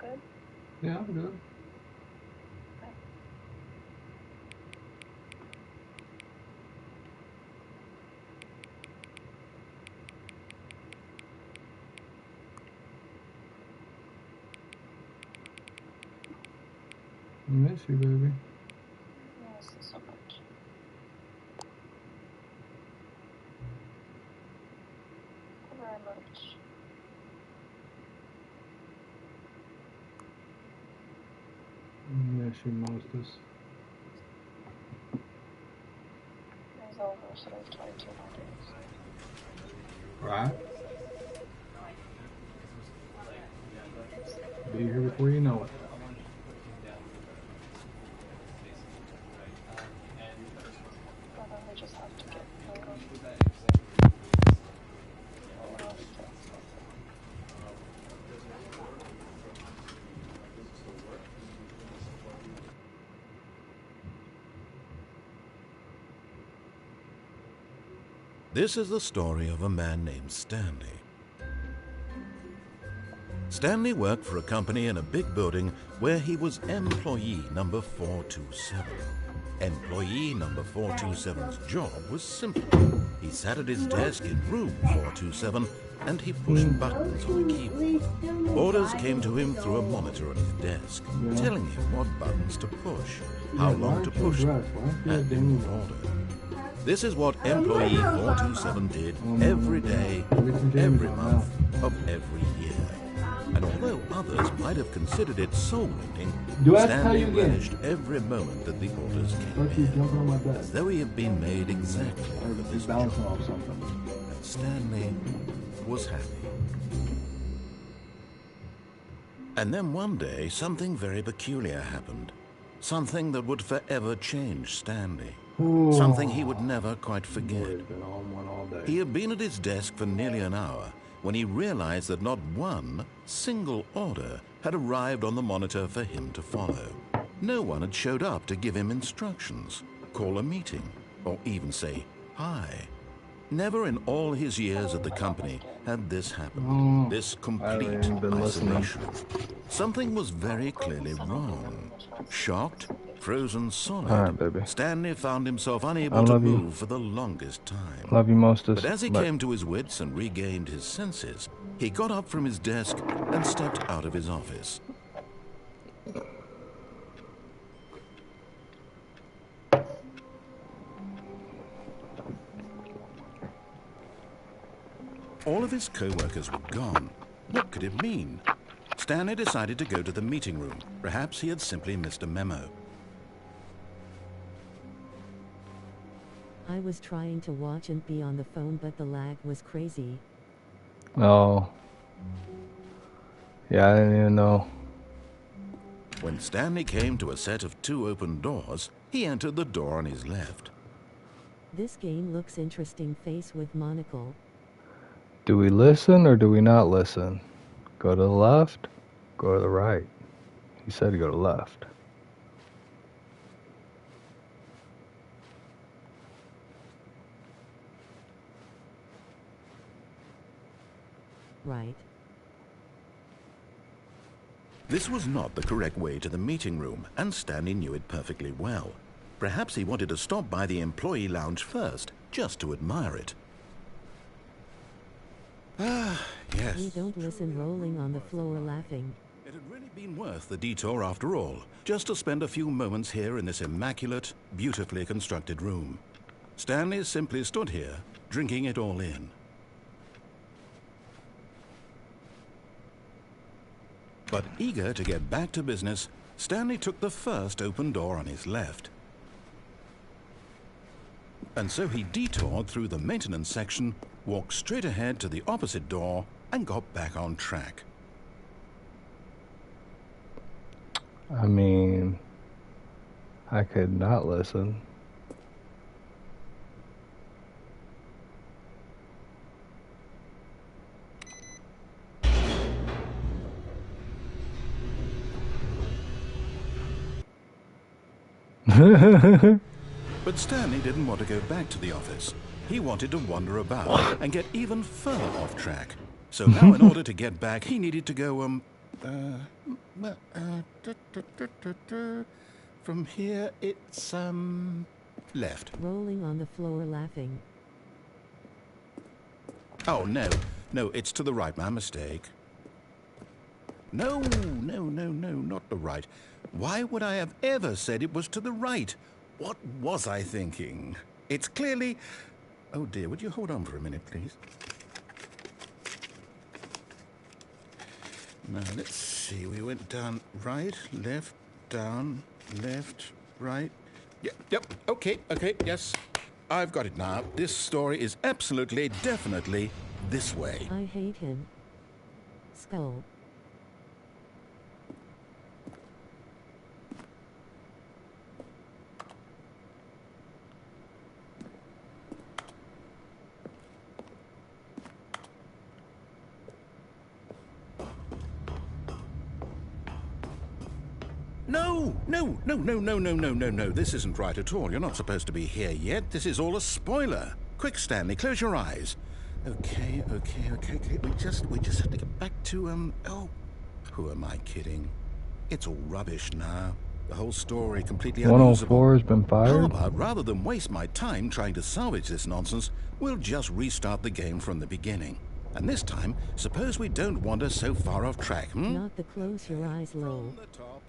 good? Yeah, I'm good. Okay. I miss you, baby. Yes, so much. Very much. Miss you, Moses. It's over, so there's 22 more days. Right? Be here before you know it. But then we just have to get moving. This is the story of a man named Stanley. Stanley worked for a company in a big building where he was employee number 427. Employee number 427's job was simple. He sat at his desk in room 427 and he pushed buttons on a keyboard. Orders came to him through a monitor on his desk, telling him what buttons to push, how long to push them, and in what order. This is what employee 427 did every day, every month of every year. And although others might have considered it soul-winning, Stanley relished every moment that the orders came in, as though he had been made exactly for this job. And Stanley was happy. And then one day, something very peculiar happened. Something that would forever change Stanley. Something he would never quite forget. He had been at his desk for nearly an hour when he realized that not one single order had arrived on the monitor for him to follow. No one had showed up to give him instructions, call a meeting, or even say hi. Never in all his years at the company had this happened, this complete isolation. Something was very clearly wrong. Shocked, frozen solid, Stanley found himself unable to move for the longest time. Love you, Moses. But as he came to his wits and regained his senses, he got up from his desk and stepped out of his office. All of his co-workers were gone. What could it mean? Stanley decided to go to the meeting room. Perhaps he had simply missed a memo. I was trying to watch and be on the phone, but the lag was crazy. Oh. Yeah, I didn't even know. When Stanley came to a set of 2 open doors, he entered the door on his left. This game looks interesting. Face with monocle. Do we listen or do we not listen? Go to the left, go to the right. He said to go to the left. Right. This was not the correct way to the meeting room, and Stanley knew it perfectly well. Perhaps he wanted to stop by the employee lounge first, just to admire it. Ah, yes. We don't listen, rolling on the floor laughing. It had really been worth the detour after all, just to spend a few moments here in this immaculate, beautifully constructed room. Stanley simply stood here, drinking it all in. But eager to get back to business, Stanley took the first open door on his left. And so he detoured through the maintenance section, walked straight ahead to the opposite door, and got back on track. I mean, I could not listen. But Stanley didn't want to go back to the office. He wanted to wander about and get even further off track. So now in order to get back, he needed to go, Well, from here, it's, left. Rolling on the floor laughing. Oh, no. No, it's to the right. My mistake. No, not the right. Why would I have ever said it was to the right? What was I thinking? It's clearly... Oh, dear, would you hold on for a minute, please? Now, let's see. We went down right, left, down, left, right. Yep, okay, yes. I've got it now. This story is absolutely, definitely this way. I hate him. Skull. No. This isn't right at all. You're not supposed to be here yet. This is all a spoiler. Quick, Stanley, close your eyes. Okay. We just have to get back to, oh, who am I kidding? It's all rubbish now. The whole story completely unusable. 104 has been How fired? about, rather than waste my time trying to salvage this nonsense, we'll just restart the game from the beginning. And this time, suppose we don't wander so far off track, Not the close your eyes low. From the top.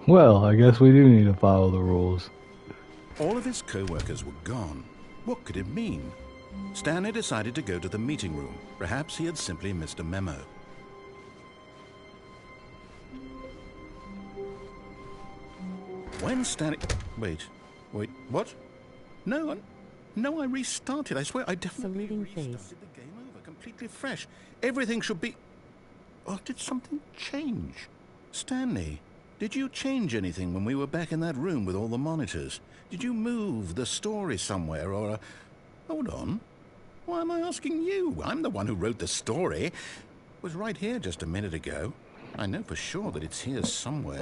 Well, I guess we do need to follow the rules. All of his co-workers were gone. What could it mean? Stanley decided to go to the meeting room. Perhaps he had simply missed a memo. When Stanley... Wait, what? No, I restarted. I swear I definitely Saluting face. restarted the game over, completely fresh. Everything should be... Oh, did something change? Stanley, did you change anything when we were back in that room with all the monitors? Did you move the story somewhere or... Hold on. Why am I asking you? I'm the one who wrote the story. It was right here just a minute ago. I know for sure that it's here somewhere.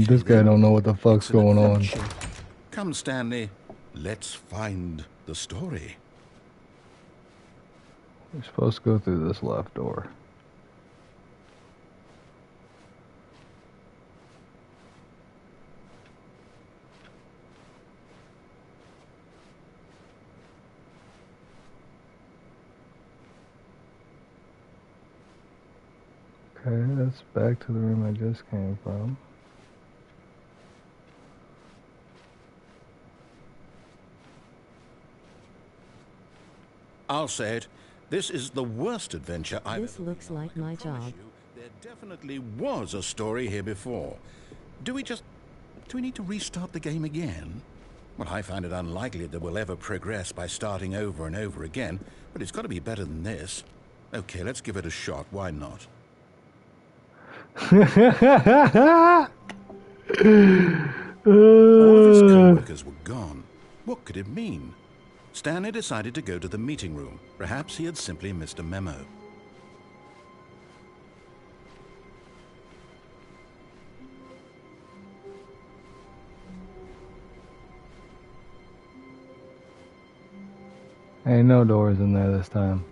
This guy don't know what the fuck's It's an going on. adventure. Come, Stanley. Let's find the story. We're supposed to go through this left door. Okay, that's back to the room I just came from. I'll say it. This is the worst adventure I've This ever looks been on. like I can my promise job. you, there definitely was a story here before. Do we need to restart the game again? Well, I find it unlikely that we'll ever progress by starting over and over again, but it's got to be better than this. Okay, let's give it a shot. Why not? All of his co-workers were gone. What could it mean? Stanley decided to go to the meeting room. Perhaps he had simply missed a memo. Ain't no doors in there this time.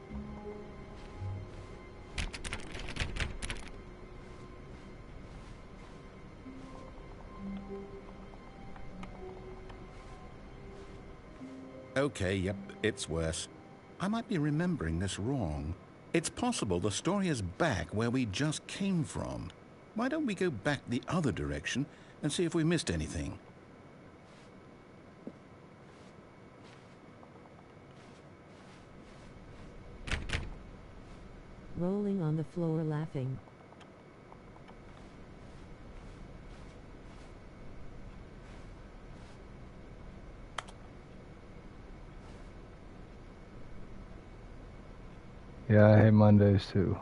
Okay, yep, it's worse. I might be remembering this wrong. It's possible the story is back where we just came from. Why don't we go back the other direction and see if we missed anything? Rolling on the floor laughing. Yeah, I hate Mondays too.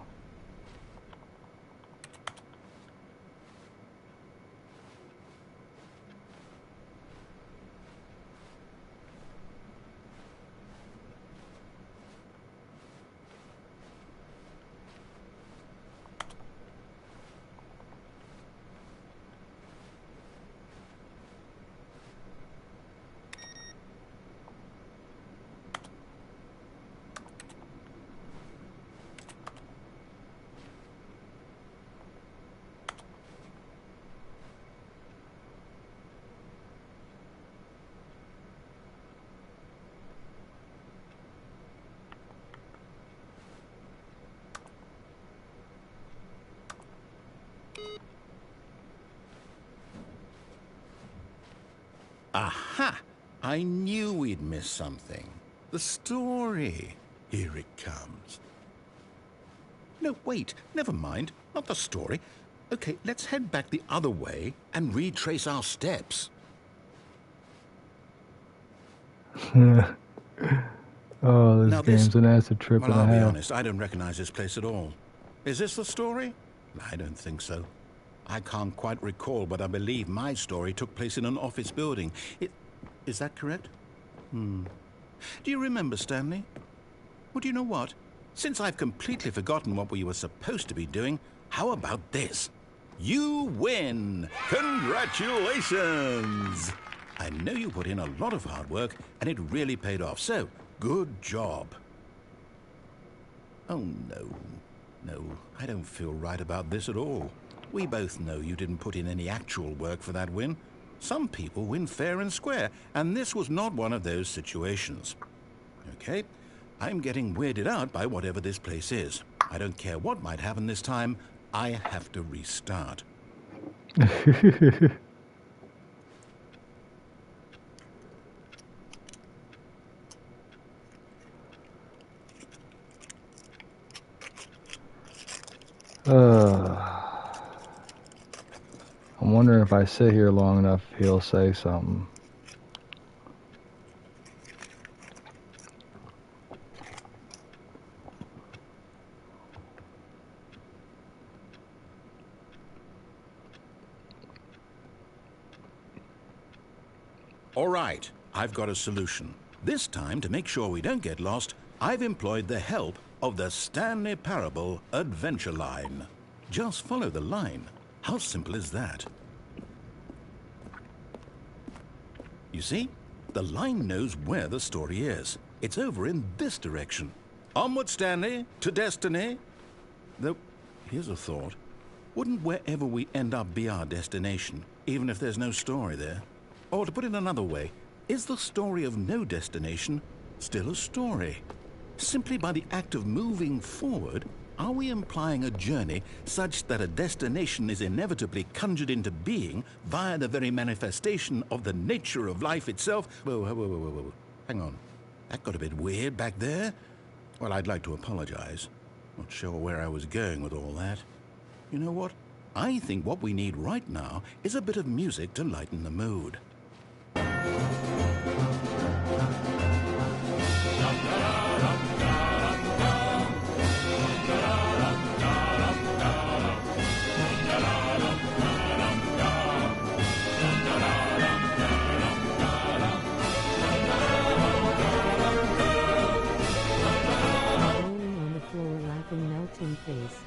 Aha! I knew we'd miss something. The story. Here it comes. No, wait. Never mind. Not the story. Okay, let's head back the other way and retrace our steps. Oh, this Now game's an acid trip well, and a I'll be half. honest, I don't recognize this place at all. Is this the story? I don't think so. I can't quite recall, but I believe my story took place in an office building. Is that correct? Do you remember, Stanley? Well, do you know what? Since I've completely forgotten what we were supposed to be doing, how about this? You win! Congratulations! I know you put in a lot of hard work, and it really paid off, so good job. Oh, no. No, I don't feel right about this at all. We both know you didn't put in any actual work for that win. Some people win fair and square, and this was not one of those situations. Okay, I'm getting weirded out by whatever this place is. I don't care what might happen this time. I have to restart. I'm wondering if I sit here long enough, he'll say something. All right, I've got a solution. This time, to make sure we don't get lost, I've employed the help of the Stanley Parable Adventure Line. Just follow the line. How simple is that? You see? The line knows where the story is. It's over in this direction. Onward, Stanley, to destiny. Though, here's a thought. Wouldn't wherever we end up be our destination, even if there's no story there? Or to put it another way, is the story of no destination still a story? Simply by the act of moving forward, are we implying a journey such that a destination is inevitably conjured into being via the very manifestation of the nature of life itself? Whoa. Hang on. That got a bit weird back there. Well, I'd like to apologize. Not sure where I was going with all that. You know what? I think what we need right now is a bit of music to lighten the mood. Rolling on the floor, laughing, melting face.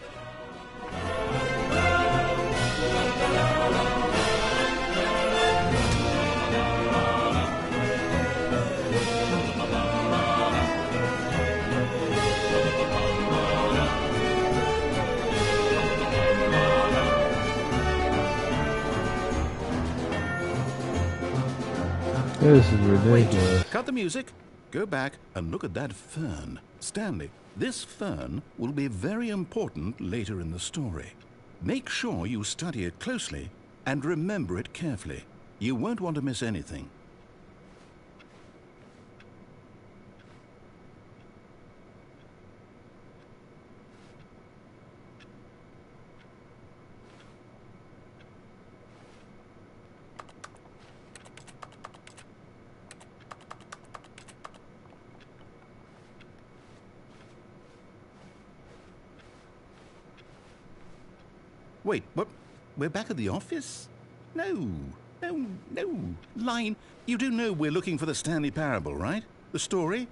This is ridiculous. Wait, cut the music. Go back and look at that fern. Stanley, this fern will be very important later in the story. Make sure you study it closely and remember it carefully. You won't want to miss anything. Wait, what? We're back at the office? No. Line, you do know we're looking for the Stanley Parable, right? The story?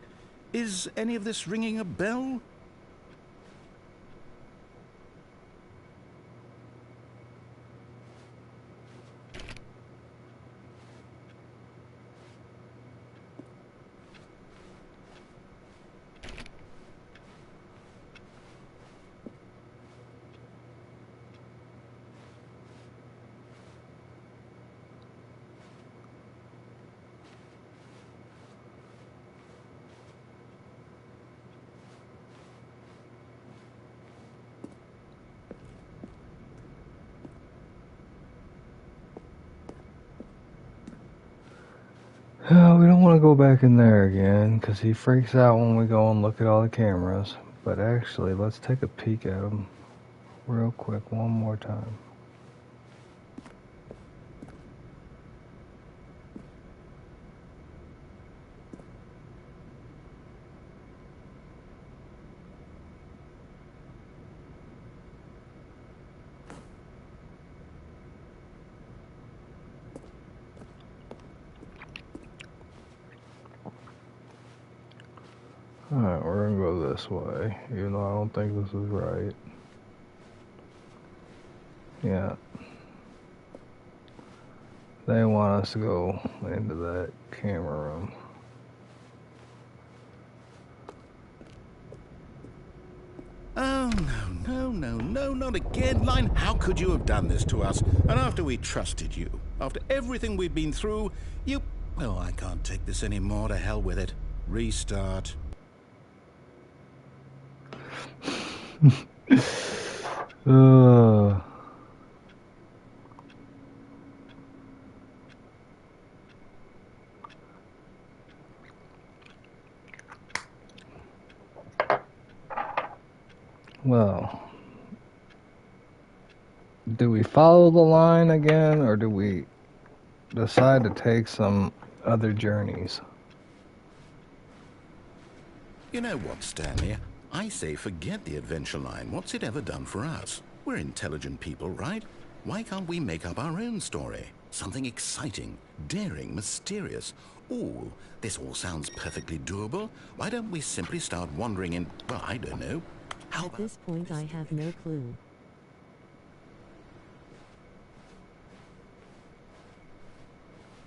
Is any of this ringing a bell? want to go back in there again because he freaks out when we go and look at all the cameras. But actually, let's take a peek at him real quick one more time. Alright, we're gonna go this way, even though I don't think this is right. Yeah. They want us to go into that camera room. Oh, no, not again. Line, how could you have done this to us? And after we trusted you, after everything we've been through, you... Oh, I can't take this anymore. To hell with it. Restart. Well, do we follow the line again, or do we decide to take some other journeys? You know what, Stanley? I say forget the adventure line. What's it ever done for us? We're intelligent people, right? Why can't we make up our own story? Something exciting, daring, mysterious. Ooh, this all sounds perfectly doable. Why don't we simply start wandering in, well, I don't know. At this point, I have no clue.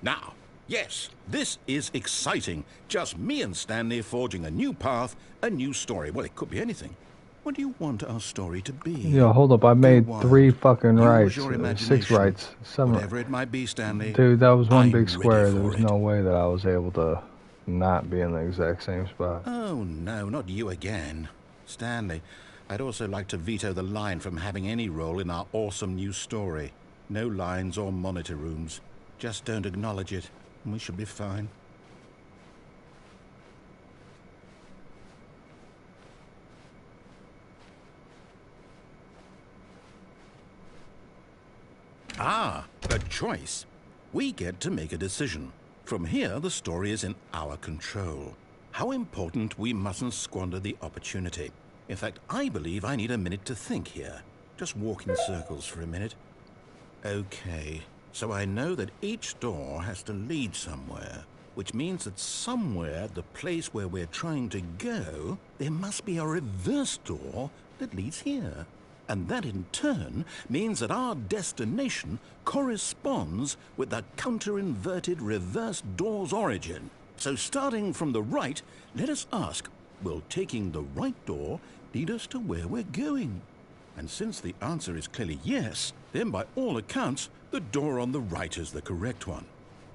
Now, yes, this is exciting. Just me and Stanley forging a new path, a new story. Well, it could be anything. What do you want our story to be? Yo, hold up, I made 3 fucking rights, 6 rights, 7. Whatever it might be, Stanley. Dude, that was one I'm big square. ready There for was it. no way that I was able to not be in the exact same spot. Oh, no, not you again. Stanley, I'd also like to veto the line from having any role in our awesome new story. No lines or monitor rooms. Just don't acknowledge it, and we should be fine. Ah, a choice. We get to make a decision. From here, the story is in our control. How important, we mustn't squander the opportunity. In fact, I believe I need a minute to think here. Just walk in circles for a minute. Okay, so I know that each door has to lead somewhere, which means that somewhere at the place where we're trying to go, there must be a reverse door that leads here. And that in turn means that our destination corresponds with the counter-inverted reverse door's origin. So starting from the right, let us ask, will taking the right door lead us to where we're going? And since the answer is clearly yes, then by all accounts, the door on the right is the correct one.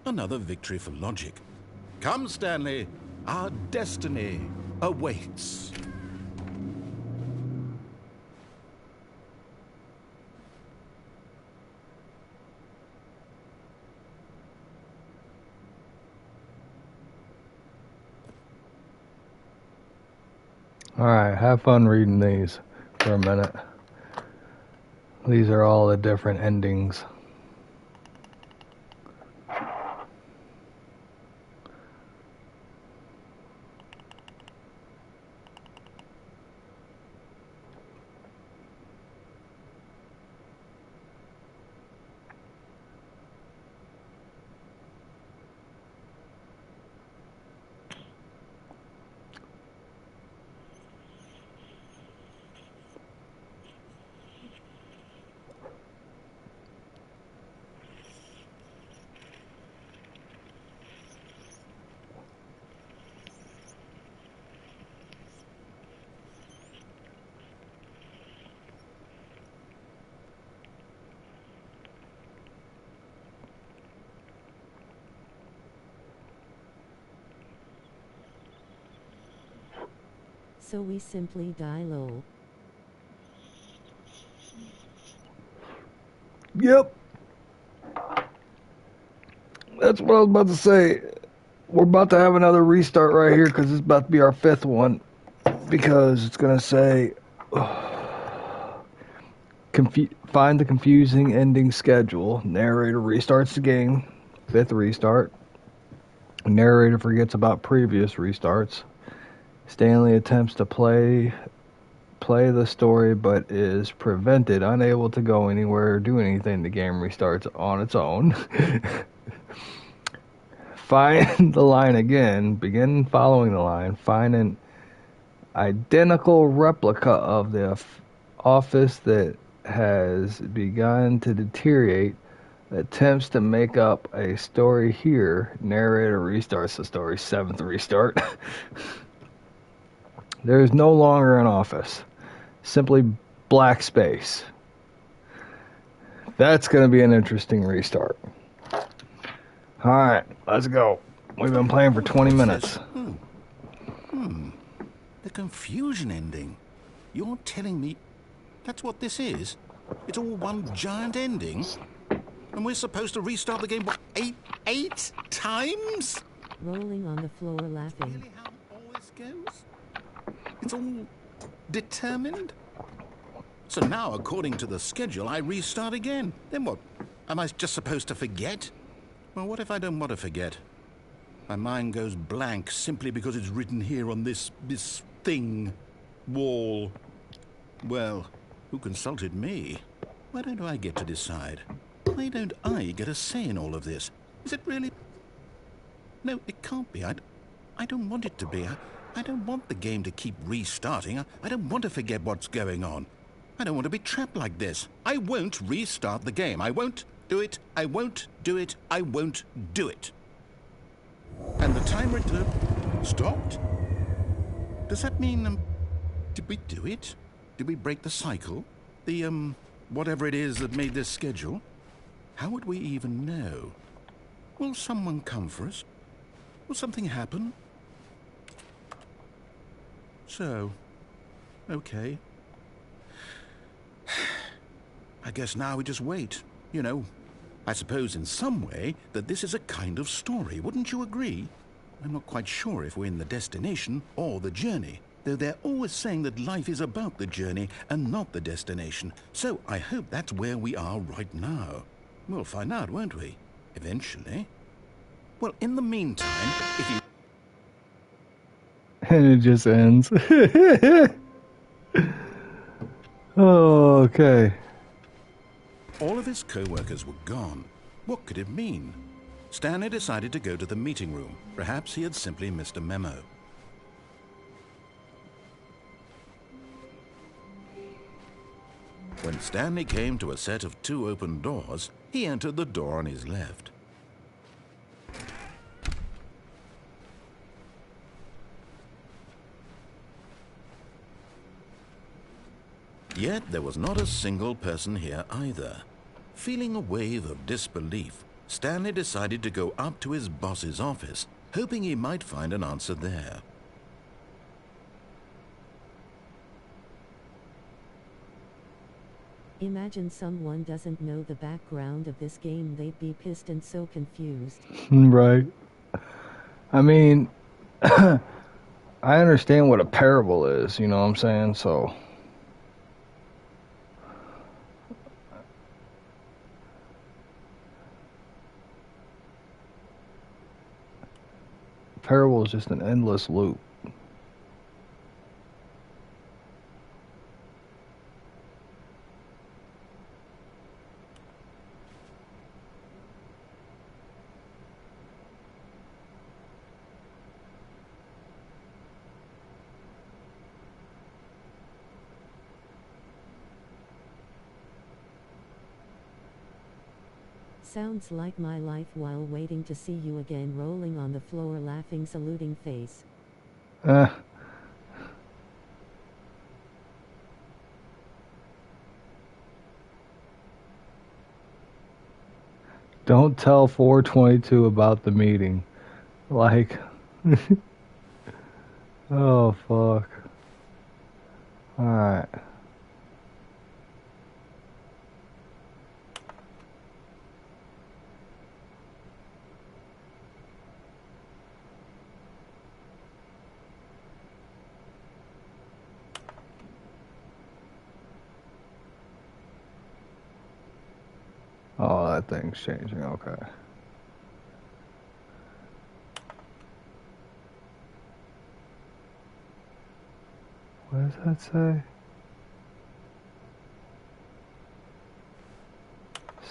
Another victory for logic. Come, Stanley, our destiny awaits. Alright, have fun reading these for a minute. These are all the different endings. So we simply die low. Yep. That's what I was about to say. We're about to have another restart right here because it's about to be our 5th one. Because it's going to say, find the confusing ending schedule. Narrator restarts the game. 5th restart. Narrator forgets about previous restarts. Stanley attempts to play the story but is prevented, unable to go anywhere or do anything. The game restarts on its own. Find the line again. Begin following the line. Find an identical replica of the office that has begun to deteriorate. Attempts to make up a story here. Narrator restarts the story. 7th restart. There is no longer an office. Simply black space. That's going to be an interesting restart. Alright, let's go. We've been playing for 20 minutes. The confusion ending. You're telling me that's what this is? It's all one giant ending? And we're supposed to restart the game, what, eight times? Rolling on the floor laughing. Really how it always goes? It's all determined? So now, according to the schedule, I restart again. Then what? Am I just supposed to forget? Well, what if I don't want to forget? My mind goes blank simply because it's written here on this thing, wall. Well, who consulted me? Why don't I get to decide? Why don't I get a say in all of this? Is it really? No, it can't be. I don't want it to be. I don't want the game to keep restarting. I don't want to forget what's going on. I don't want to be trapped like this. I won't restart the game. I won't do it. I won't do it. I won't do it. And the timer stopped? Does that mean, did we do it? Did we break the cycle? The, whatever it is that made this schedule? How would we even know? Will someone come for us? Will something happen? So, okay. I guess now we just wait. You know, I suppose in some way that this is a kind of story. Wouldn't you agree? I'm not quite sure if we're in the destination or the journey, though they're always saying that life is about the journey and not the destination. So I hope that's where we are right now. We'll find out, won't we? Eventually. Well, in the meantime, if you... And it just ends. Oh, okay. All of his co-workers were gone. What could it mean? Stanley decided to go to the meeting room. Perhaps he had simply missed a memo. When Stanley came to a set of 2 open doors, he entered the door on his left. Yet there was not a single person here either. Feeling a wave of disbelief, Stanley decided to go up to his boss's office, hoping he might find an answer there. Imagine someone doesn't know the background of this game, they'd be pissed and so confused. Right. I mean, I understand what a parable is, you know what I'm saying? So, parable is just an endless loop. Sounds like my life while waiting to see you again, rolling on the floor laughing saluting face. Don't tell 422 about the meeting. Like, oh fuck. Alright. Oh, that thing's changing. Okay. What does that say?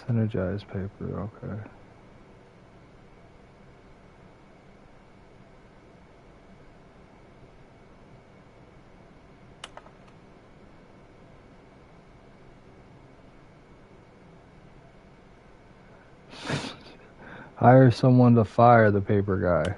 Synergized paper. Okay. Hire someone to fire the paper guy.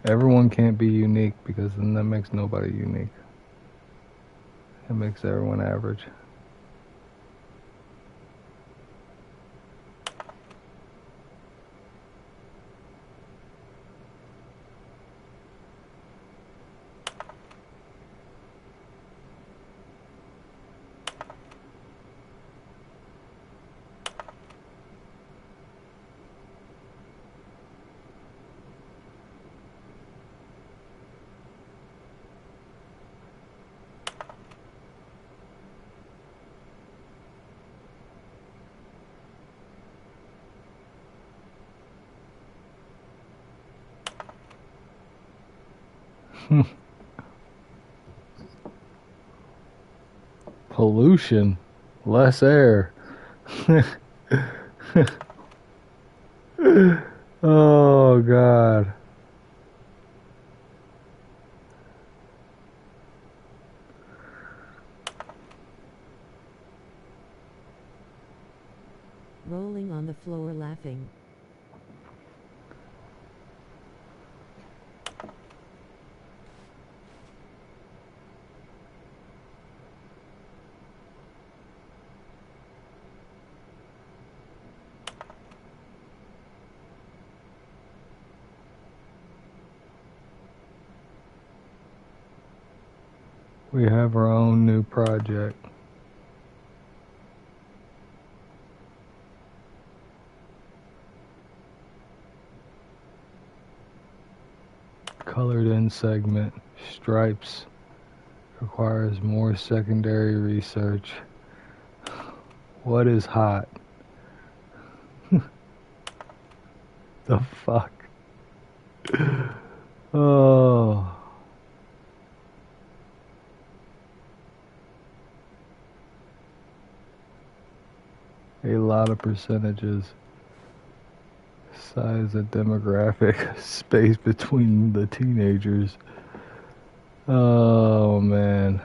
Everyone can't be unique because then that makes nobody unique. It makes everyone average. Pollution, less air. Oh God. Rolling on the floor laughing. We have our own new project. Colored in segment. Stripes. Requires more secondary research. What is hot? The fuck? Oh. A lot of percentages. Size of demographic. Space between the teenagers. Oh man.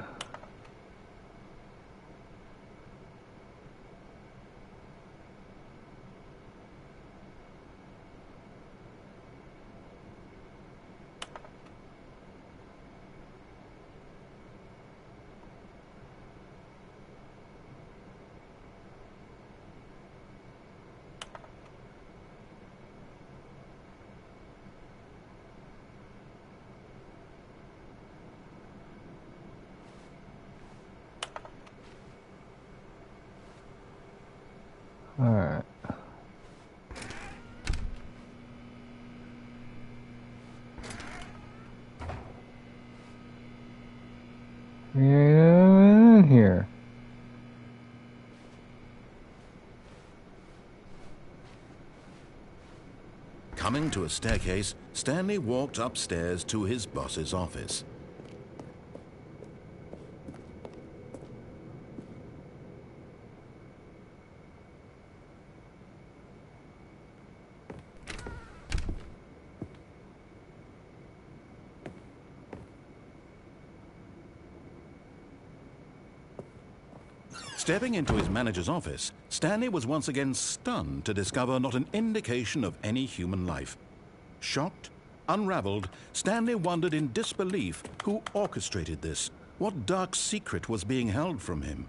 He ain't in here. Coming to a staircase, Stanley walked upstairs to his boss's office. Stepping into his manager's office, Stanley was once again stunned to discover not an indication of any human life. Shocked, unraveled, Stanley wondered in disbelief who orchestrated this, what dark secret was being held from him.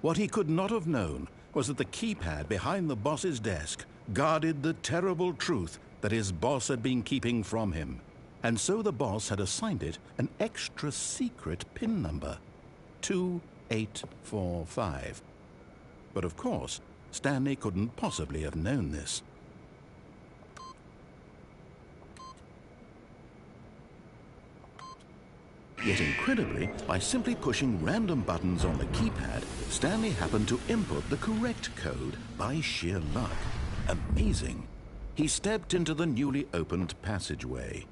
What he could not have known was that the keypad behind the boss's desk guarded the terrible truth that his boss had been keeping from him. And so the boss had assigned it an extra secret PIN number, 2845. But of course, Stanley couldn't possibly have known this. Yet incredibly, by simply pushing random buttons on the keypad, Stanley happened to input the correct code by sheer luck. Amazing. He stepped into the newly opened passageway.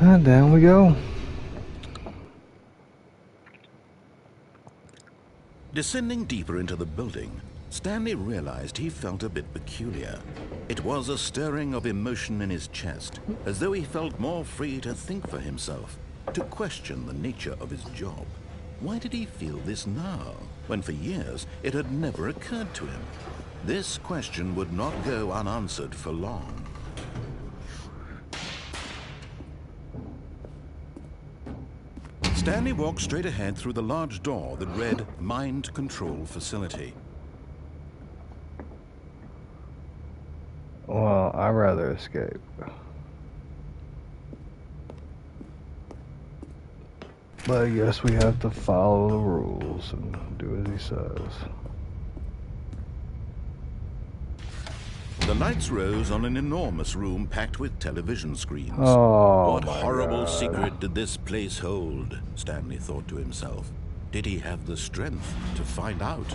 And down we go. Descending deeper into the building, Stanley realized he felt a bit peculiar. It was a stirring of emotion in his chest, as though he felt more free to think for himself, to question the nature of his job. Why did he feel this now, when for years it had never occurred to him? This question would not go unanswered for long. Stanley walked straight ahead through the large door that read Mind Control Facility. Well, I'd rather escape. But I guess we have to follow the rules and do as he says. The lights rose on an enormous room packed with television screens. Oh, What my horrible God. secret did this place hold? Stanley thought to himself. Did he have the strength to find out?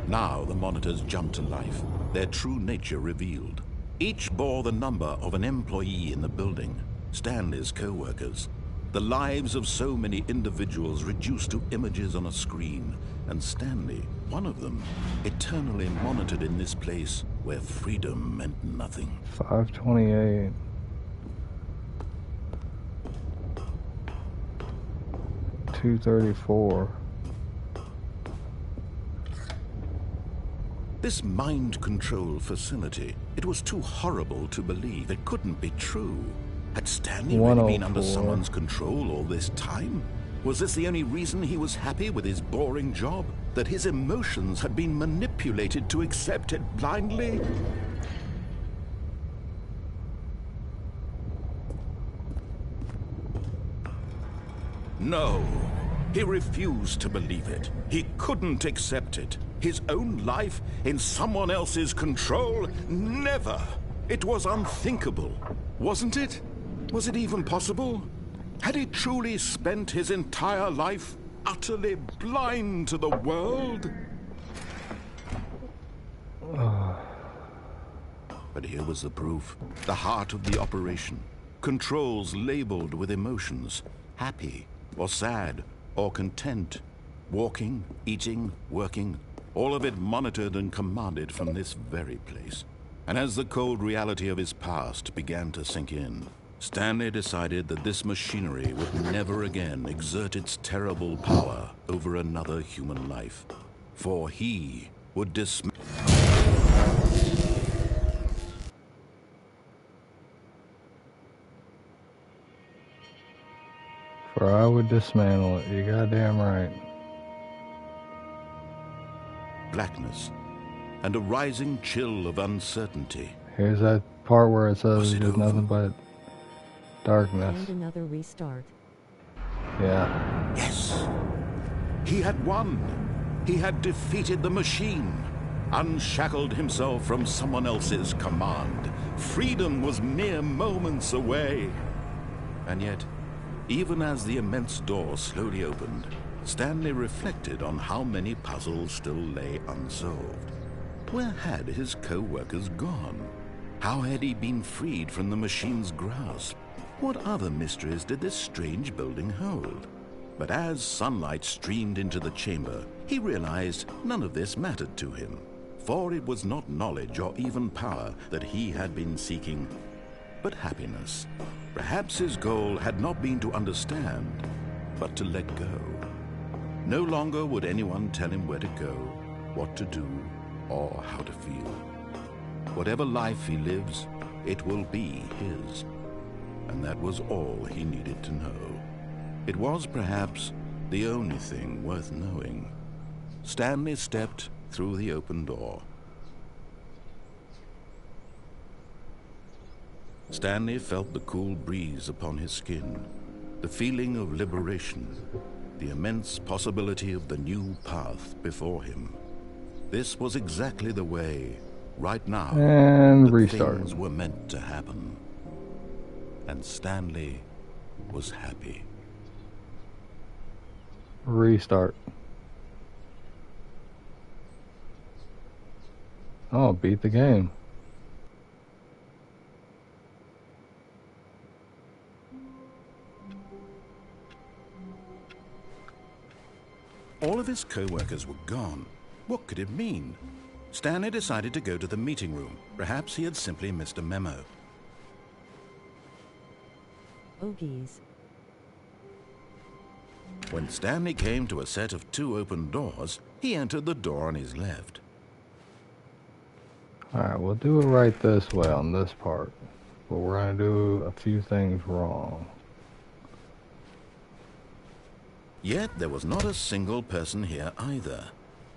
Now the monitors jumped to life, their true nature revealed. Each bore the number of an employee in the building, Stanley's co-workers. The lives of so many individuals reduced to images on a screen, and Stanley, one of them, eternally monitored in this place where freedom meant nothing. 528. $234. This mind control facility, it was too horrible to believe. It couldn't be true. Had Stanley really been under 104. someone's control all this time? Was this the only reason he was happy with his boring job? That his emotions had been manipulated to accept it blindly? No, he refused to believe it. He couldn't accept it. His own life in someone else's control? Never! It was unthinkable, wasn't it? Was it even possible? Had he truly spent his entire life utterly blind to the world? But here was the proof. The heart of the operation. Controls labeled with emotions. Happy, or sad, or content. Walking, eating, working. All of it monitored and commanded from this very place. And as the cold reality of his past began to sink in, Stanley decided that this machinery would never again exert its terrible power over another human life. For he would dismantle. For I would dismantle it. You goddamn right. blackness and a rising chill of uncertainty. Here's that part where it Was says it there's over? nothing but darkness. And another restart. Yeah. Yes, he had won. He had defeated the machine, unshackled himself from someone else's command. Freedom was mere moments away. And yet, even as the immense door slowly opened, Stanley reflected on how many puzzles still lay unsolved. Where had his co-workers gone? How had he been freed from the machine's grasp? What other mysteries did this strange building hold? But as sunlight streamed into the chamber, he realized none of this mattered to him, for it was not knowledge or even power that he had been seeking, but happiness. Perhaps his goal had not been to understand, but to let go. No longer would anyone tell him where to go, what to do, or how to feel. Whatever life he lives, it will be his. And that was all he needed to know. It was perhaps the only thing worth knowing. Stanley stepped through the open door. Stanley felt the cool breeze upon his skin, the feeling of liberation, the immense possibility of the new path before him. This was exactly the way, right now, And that restart. things were meant to happen. And Stanley was happy. Restart. Oh, beat the game. All of his co-workers were gone. What could it mean? Stanley decided to go to the meeting room. Perhaps he had simply missed a memo. Oh geez. When Stanley came to a set of 2 open doors, he entered the door on his left. Alright, we'll do it right this way on this part. But we're going to do a few things wrong. Yet there was not a single person here either.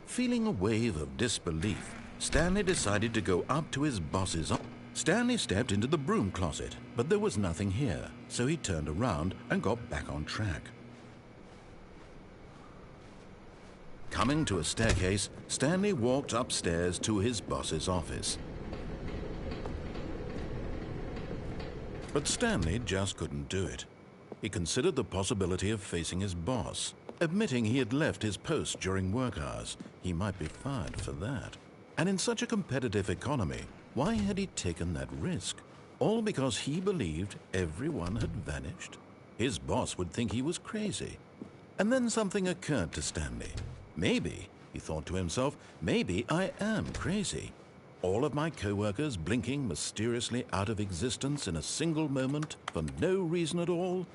Feeling a wave of disbelief, Stanley decided to go up to his boss's office. Stanley stepped into the broom closet, but there was nothing here, so he turned around and got back on track. Coming to a staircase, Stanley walked upstairs to his boss's office. But Stanley just couldn't do it. He considered the possibility of facing his boss. Admitting he had left his post during work hours, he might be fired for that. And in such a competitive economy, why had he taken that risk? All because he believed everyone had vanished? His boss would think he was crazy. And then something occurred to Stanley. Maybe, he thought to himself, maybe I am crazy. All of my co-workers blinking mysteriously out of existence in a single moment for no reason at all?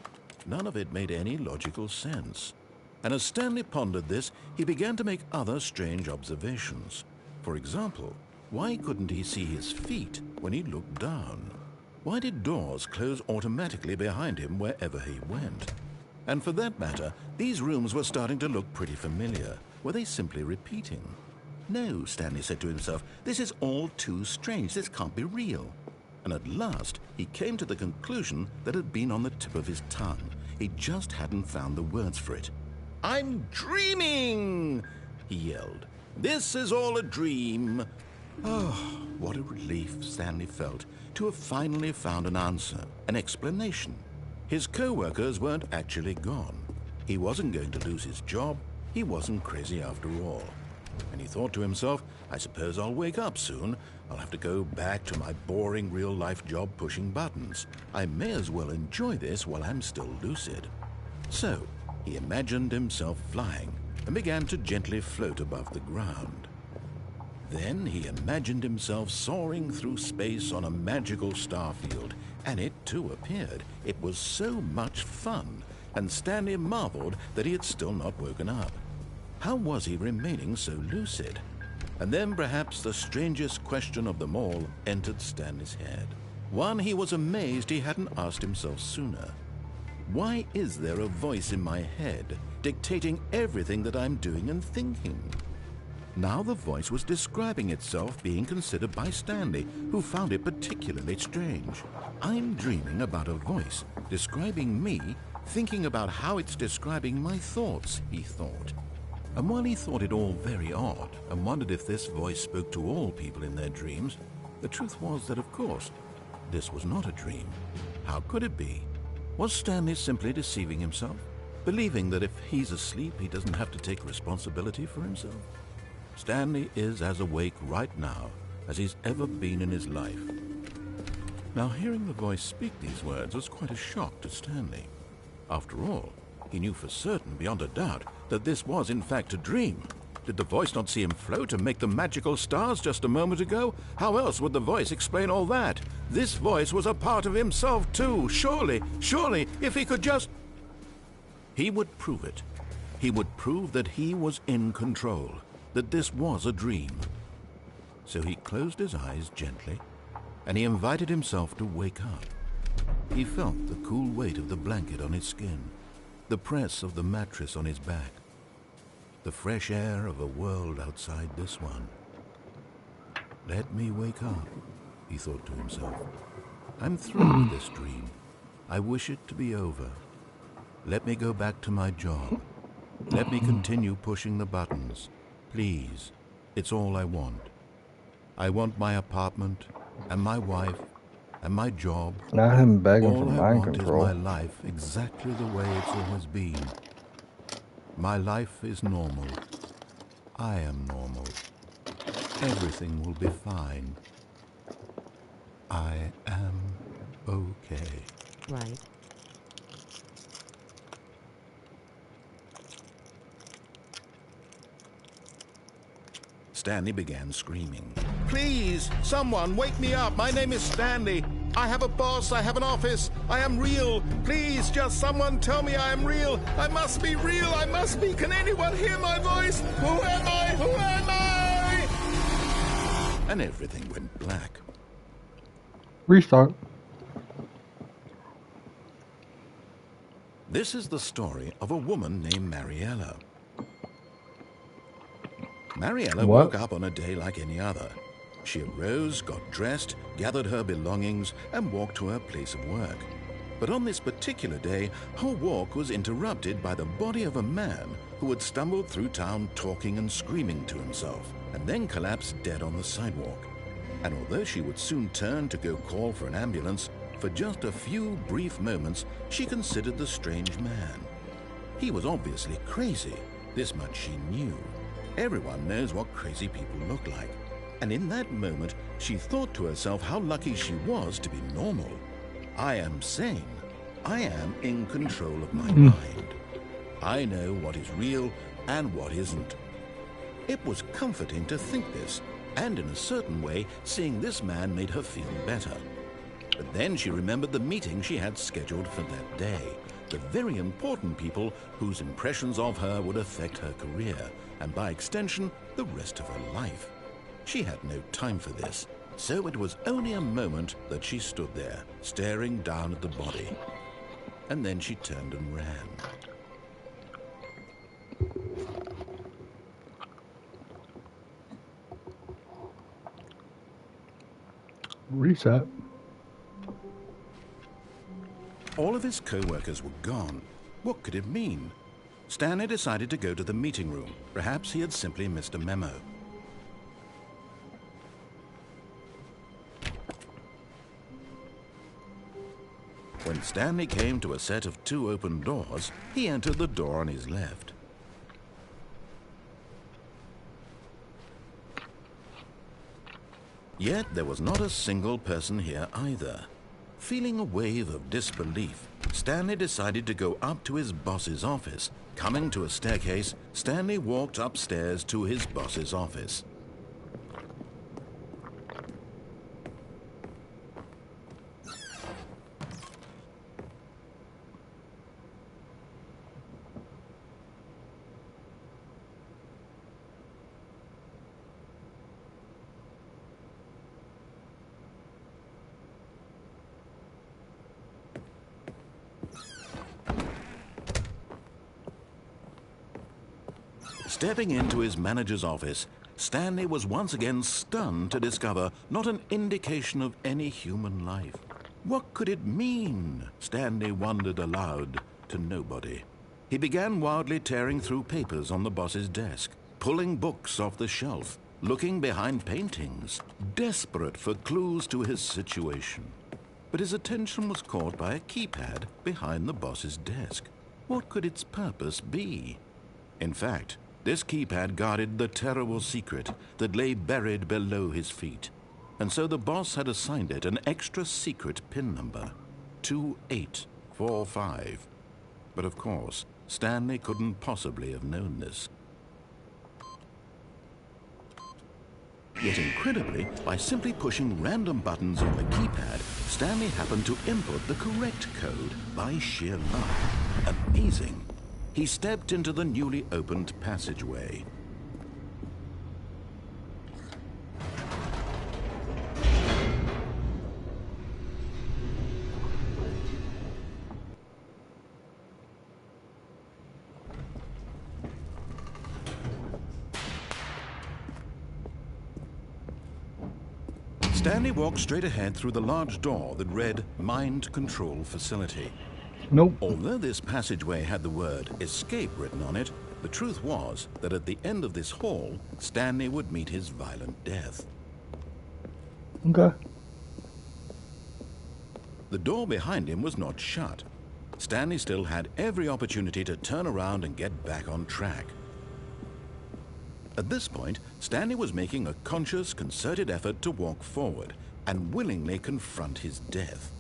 None of it made any logical sense. And as Stanley pondered this, he began to make other strange observations. For example, why couldn't he see his feet when he looked down? Why did doors close automatically behind him wherever he went? And for that matter, these rooms were starting to look pretty familiar. Were they simply repeating? No, Stanley said to himself, this is all too strange. This can't be real. And at last, he came to the conclusion that had been on the tip of his tongue. He just hadn't found the words for it. I'm dreaming, he yelled. This is all a dream. Oh, what a relief Stanley felt to have finally found an answer, an explanation. His co-workers weren't actually gone. He wasn't going to lose his job. He wasn't crazy after all. And he thought to himself, I suppose I'll wake up soon. I'll have to go back to my boring real-life job pushing buttons. I may as well enjoy this while I'm still lucid. So, he imagined himself flying and began to gently float above the ground. Then he imagined himself soaring through space on a magical starfield, and it too appeared. It was so much fun, and Stanley marveled that he had still not woken up. How was he remaining so lucid? And then perhaps the strangest question of them all entered Stanley's head. One he was amazed he hadn't asked himself sooner. Why is there a voice in my head dictating everything that I'm doing and thinking? Now the voice was describing itself being considered by Stanley, who found it particularly strange. I'm dreaming about a voice describing me, thinking about how it's describing my thoughts, he thought. And while he thought it all very odd and wondered if this voice spoke to all people in their dreams, the truth was that, of course, this was not a dream. How could it be? Was Stanley simply deceiving himself, believing that if he's asleep, he doesn't have to take responsibility for himself? Stanley is as awake right now as he's ever been in his life. Now, hearing the voice speak these words was quite a shock to Stanley. After all, he knew for certain, beyond a doubt, that this was in fact a dream. Did the voice not see him float and make the magical stars just a moment ago? How else would the voice explain all that? This voice was a part of himself too. Surely, if he could just... He would prove it. He would prove that he was in control, that this was a dream. So he closed his eyes gently, and he invited himself to wake up. He felt the cool weight of the blanket on his skin, the press of the mattress on his back, the fresh air of a world outside this one. Let me wake up, he thought to himself. I'm through with this dream. I wish it to be over. Let me go back to my job. Let me continue pushing the buttons. Please, it's all I want. I want my apartment, and my wife, and my job. Not him begging for All I mind want control. is my life exactly the way it's always been. My life is normal. I am normal. Everything will be fine. I am okay. Right. Stanley began screaming. Please, someone, wake me up. My name is Stanley. I have a boss. I have an office. I am real. Please, just someone tell me I am real. I must be real. I must be. Can anyone hear my voice? Who am I? Who am I? And everything went black. Restart. This is the story of a woman named Mariella. Mariella woke up on a day like any other. She arose, got dressed, gathered her belongings, and walked to her place of work. But on this particular day, her walk was interrupted by the body of a man who had stumbled through town talking and screaming to himself, and then collapsed dead on the sidewalk. And although she would soon turn to go call for an ambulance, for just a few brief moments, she considered the strange man. He was obviously crazy. This much she knew. Everyone knows what crazy people look like. And in that moment, she thought to herself how lucky she was to be normal. I am sane. I am in control of my mind. I know what is real and what isn't. It was comforting to think this, and in a certain way, seeing this man made her feel better. But then she remembered the meeting she had scheduled for that day, the very important people whose impressions of her would affect her career, and by extension, the rest of her life. She had no time for this, so it was only a moment that she stood there, staring down at the body. And then she turned and ran. Reset. All of his co-workers were gone. What could it mean? Stanley decided to go to the meeting room. Perhaps he had simply missed a memo. When Stanley came to a set of 2 open doors, he entered the door on his left. Yet there was not a single person here either. Feeling a wave of disbelief, Stanley decided to go up to his boss's office. Coming to a staircase, Stanley walked upstairs to his boss's office. Stepping into his manager's office, Stanley was once again stunned to discover not an indication of any human life. What could it mean? Stanley wondered aloud to nobody. He began wildly tearing through papers on the boss's desk, pulling books off the shelf, looking behind paintings, desperate for clues to his situation. But his attention was caught by a keypad behind the boss's desk. What could its purpose be? In fact, this keypad guarded the terrible secret that lay buried below his feet. And so the boss had assigned it an extra secret PIN number, 2845. But of course, Stanley couldn't possibly have known this. Yet incredibly, by simply pushing random buttons on the keypad, Stanley happened to input the correct code by sheer luck. Amazing. He stepped into the newly opened passageway. Stanley walked straight ahead through the large door that read Mind Control Facility. Nope. Although this passageway had the word escape written on it, the truth was that at the end of this hall, Stanley would meet his violent death. Okay. The door behind him was not shut. Stanley still had every opportunity to turn around and get back on track. At this point, Stanley was making a conscious, concerted effort to walk forward and willingly confront his death.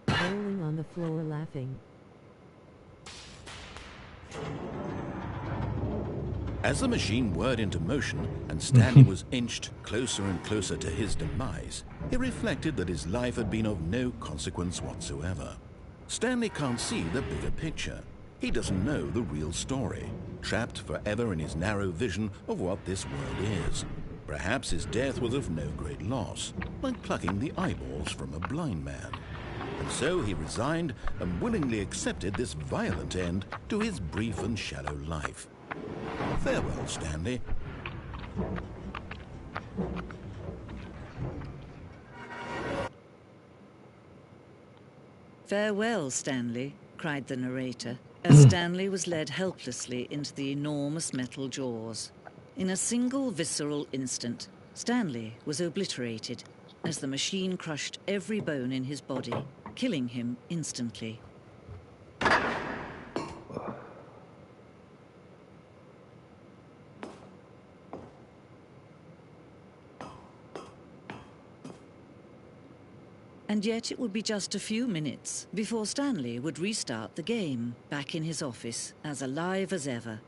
Rolling on the floor laughing. As the machine whirred into motion and Stanley was inched closer and closer to his demise, he reflected that his life had been of no consequence whatsoever. Stanley can't see the bigger picture. He doesn't know the real story, trapped forever in his narrow vision of what this world is. Perhaps his death was of no great loss, like plucking the eyeballs from a blind man. And so he resigned and willingly accepted this violent end to his brief and shallow life. Farewell, Stanley. "Farewell, Stanley," cried the narrator, as Stanley was led helplessly into the enormous metal jaws. In a single visceral instant, Stanley was obliterated as the machine crushed every bone in his body, killing him instantly. And yet it would be just a few minutes before Stanley would restart the game, back in his office, as alive as ever.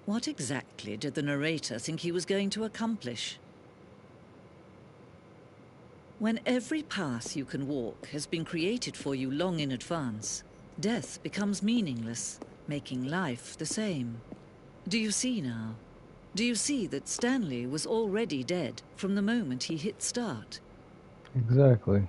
What exactly did the narrator think he was going to accomplish? When every path you can walk has been created for you long in advance, death becomes meaningless, making life the same. Do you see now? Do you see that Stanley was already dead from the moment he hit start? Exactly.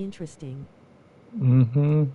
Interesting. Mm-hmm.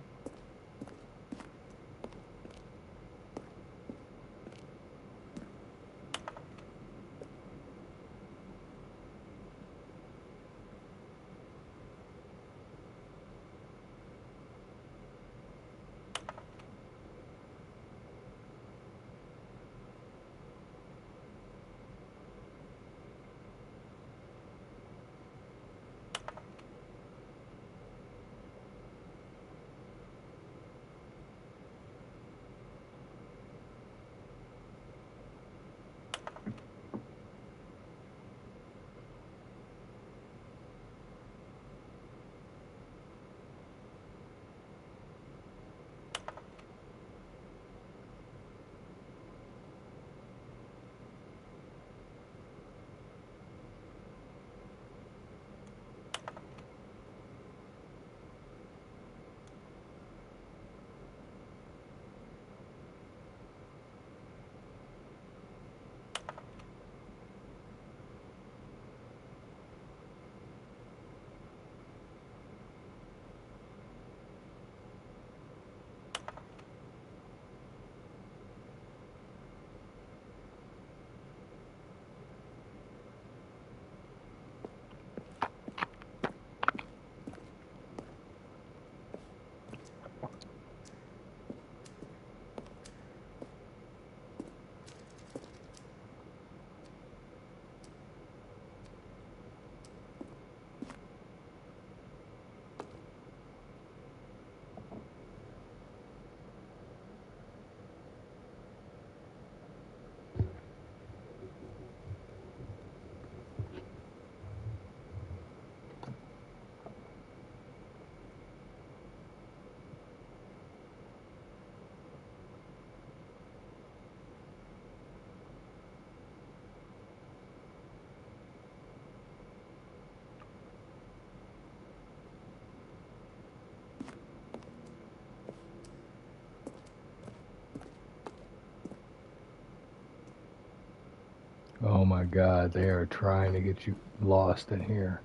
Oh my God, they are trying to get you lost in here.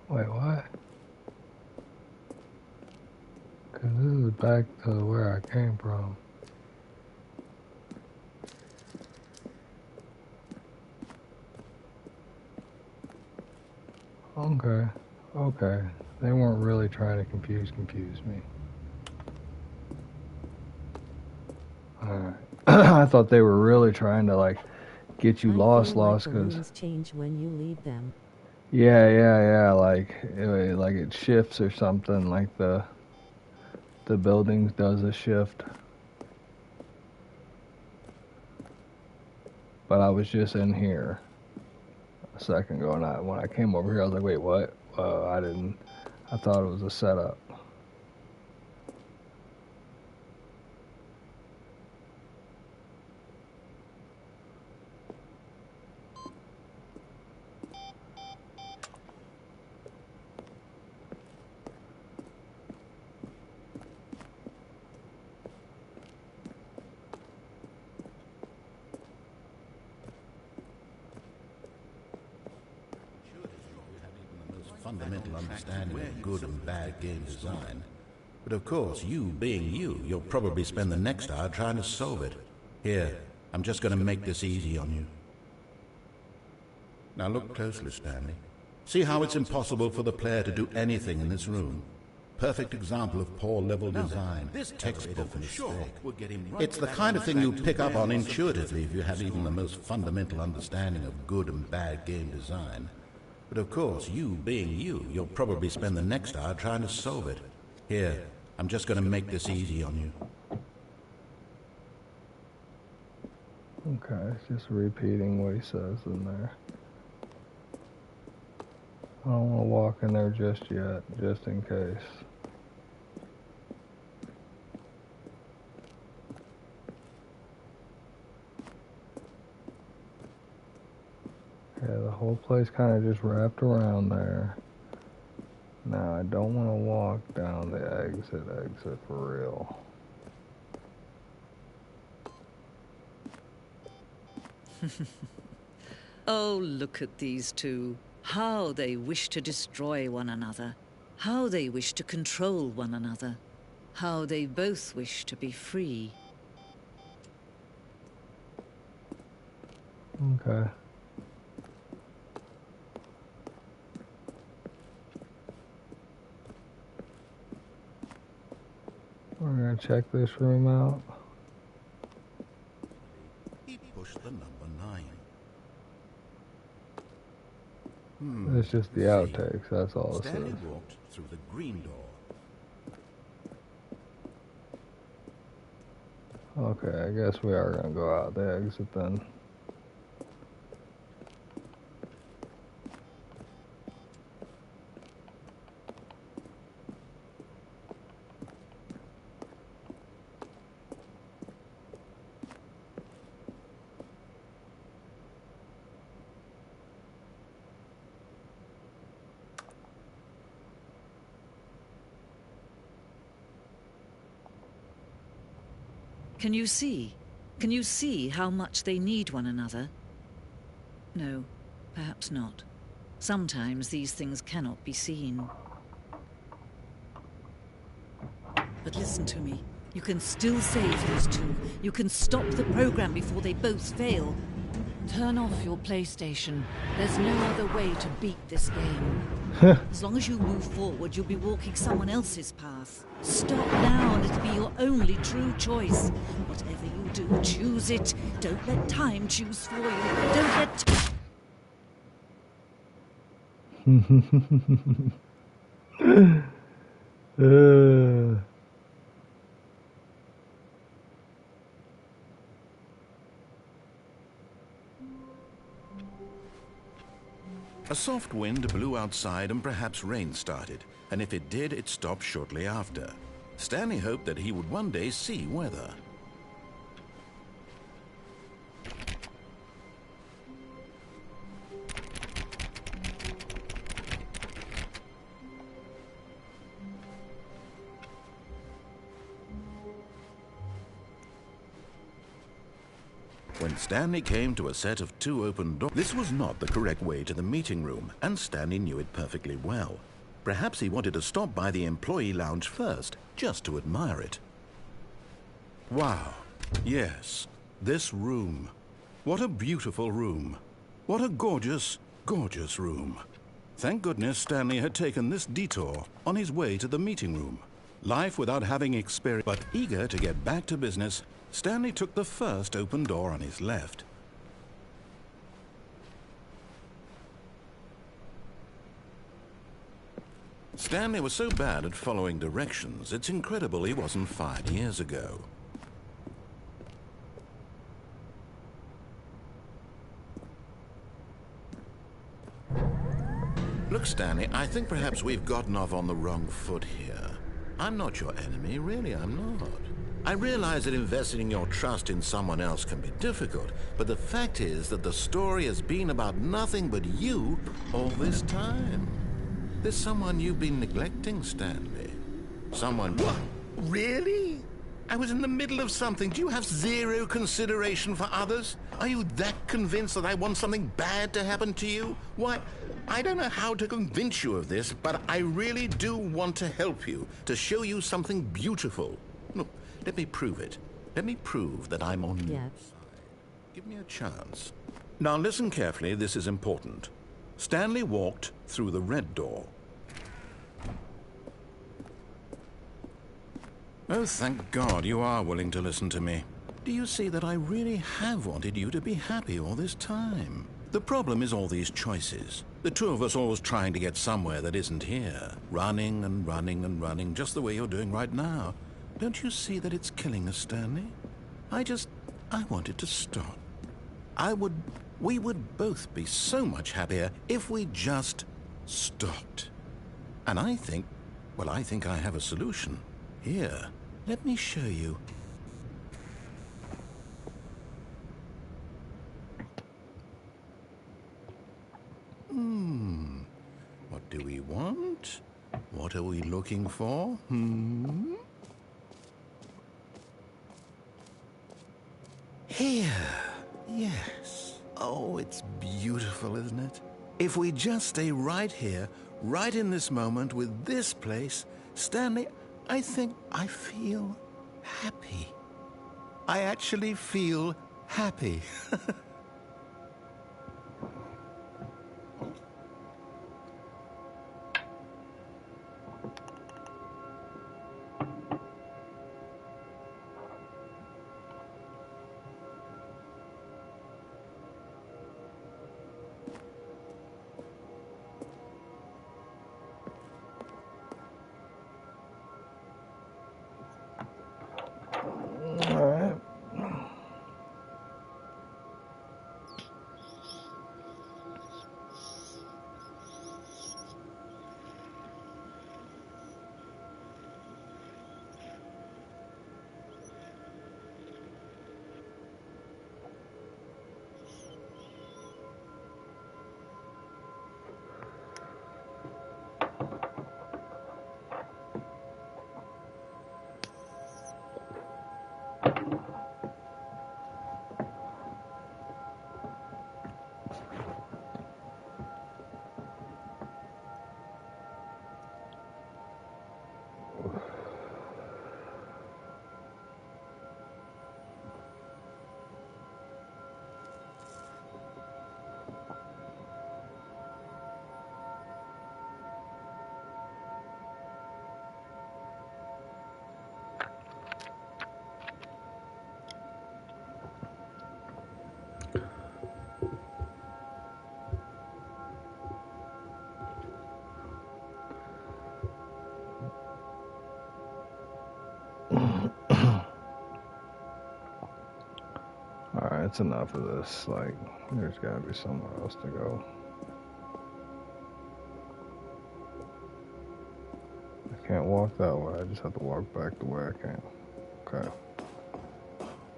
Wait, what? Because this is back to where I came from. Okay, okay. They weren't really trying to confuse me. Alright. I thought they were really trying to, like, get you I lost, feel like the because... rooms change when you leave them. Yeah, like it shifts or something, like the building does a shift. But I was just in here a second ago, and when I came over here, I was like, wait, what? I thought it was a setup. Fundamental understanding of good and bad game design. But of course, you being you, you'll probably spend the next hour trying to solve it. Here, I'm just going to make this easy on you. Now look closely, Stanley. See how it's impossible for the player to do anything in this room? Perfect example of poor level design. This textbook mistake. It's the kind of thing you pick up on intuitively if you have even the most fundamental understanding of good and bad game design. But of course, you being you, you'll probably spend the next hour trying to solve it. Here, I'm just going to make this easy on you. Okay, it's just repeating what he says in there. I don't want to walk in there just yet, just in case. Yeah, the whole place kind of just wrapped around there. Now I don't want to walk down the exit for real. Oh, look at these two. How they wish to destroy one another. How they wish to control one another. How they both wish to be free. Okay. We're gonna check this room out. He pushed the number 9. It's just the outtakes, that's all it Stanley says. walked through the green door. Okay, I guess we are gonna go out the exit then. Can you see? Can you see how much they need one another? No, perhaps not. Sometimes these things cannot be seen. But listen to me. You can still save these two. You can stop the program before they both fail. Turn off your PlayStation. There's no other way to beat this game. As long as you move forward, you'll be walking someone else's path. Stop now and it'll be your only true choice. Whatever you do, choose it. Don't let time choose for you. Don't let... A soft wind blew outside and perhaps rain started, and if it did, it stopped shortly after. Stanley hoped that he would one day see weather. When Stanley came to a set of 2 open doors, this was not the correct way to the meeting room, and Stanley knew it perfectly well. Perhaps he wanted to stop by the employee lounge first, just to admire it. Wow. Yes, this room. What a beautiful room. What a gorgeous, gorgeous room. Thank goodness Stanley had taken this detour on his way to the meeting room. Life without having experience, but eager to get back to business, Stanley took the first open door on his left. Stanley was so bad at following directions, it's incredible he wasn't fired years ago. Look, Stanley, I think perhaps we've gotten off on the wrong foot here. I'm not your enemy, really, I'm not. I realize that investing your trust in someone else can be difficult, but the fact is that the story has been about nothing but you all this time. There's someone you've been neglecting, Stanley. Someone... What? Really? I was in the middle of something. Do you have zero consideration for others? Are you that convinced that I want something bad to happen to you? Why, I don't know how to convince you of this, but I really do want to help you, to show you something beautiful. Look, let me prove it. Let me prove that I'm on your side. Give me a chance. Now listen carefully, this is important. Stanley walked through the red door. Oh, thank God you are willing to listen to me. Do you see that I really have wanted you to be happy all this time? The problem is all these choices. The two of us always trying to get somewhere that isn't here. Running and running and running, just the way you're doing right now. Don't you see that it's killing us, Stanley? I wanted to stop. We would both be so much happier if we just stopped. And I think I have a solution. Here, let me show you. What do we want? What What are we looking for? Here. Yes. Oh, it's beautiful, isn't it? If we just stay right here, right in this moment with this place, Stanley, I think I feel happy. I actually feel happy. Alright. Alright, it's enough of this. Like, there's gotta be somewhere else to go. I can't walk that way. I just have to walk back the way I came. Okay.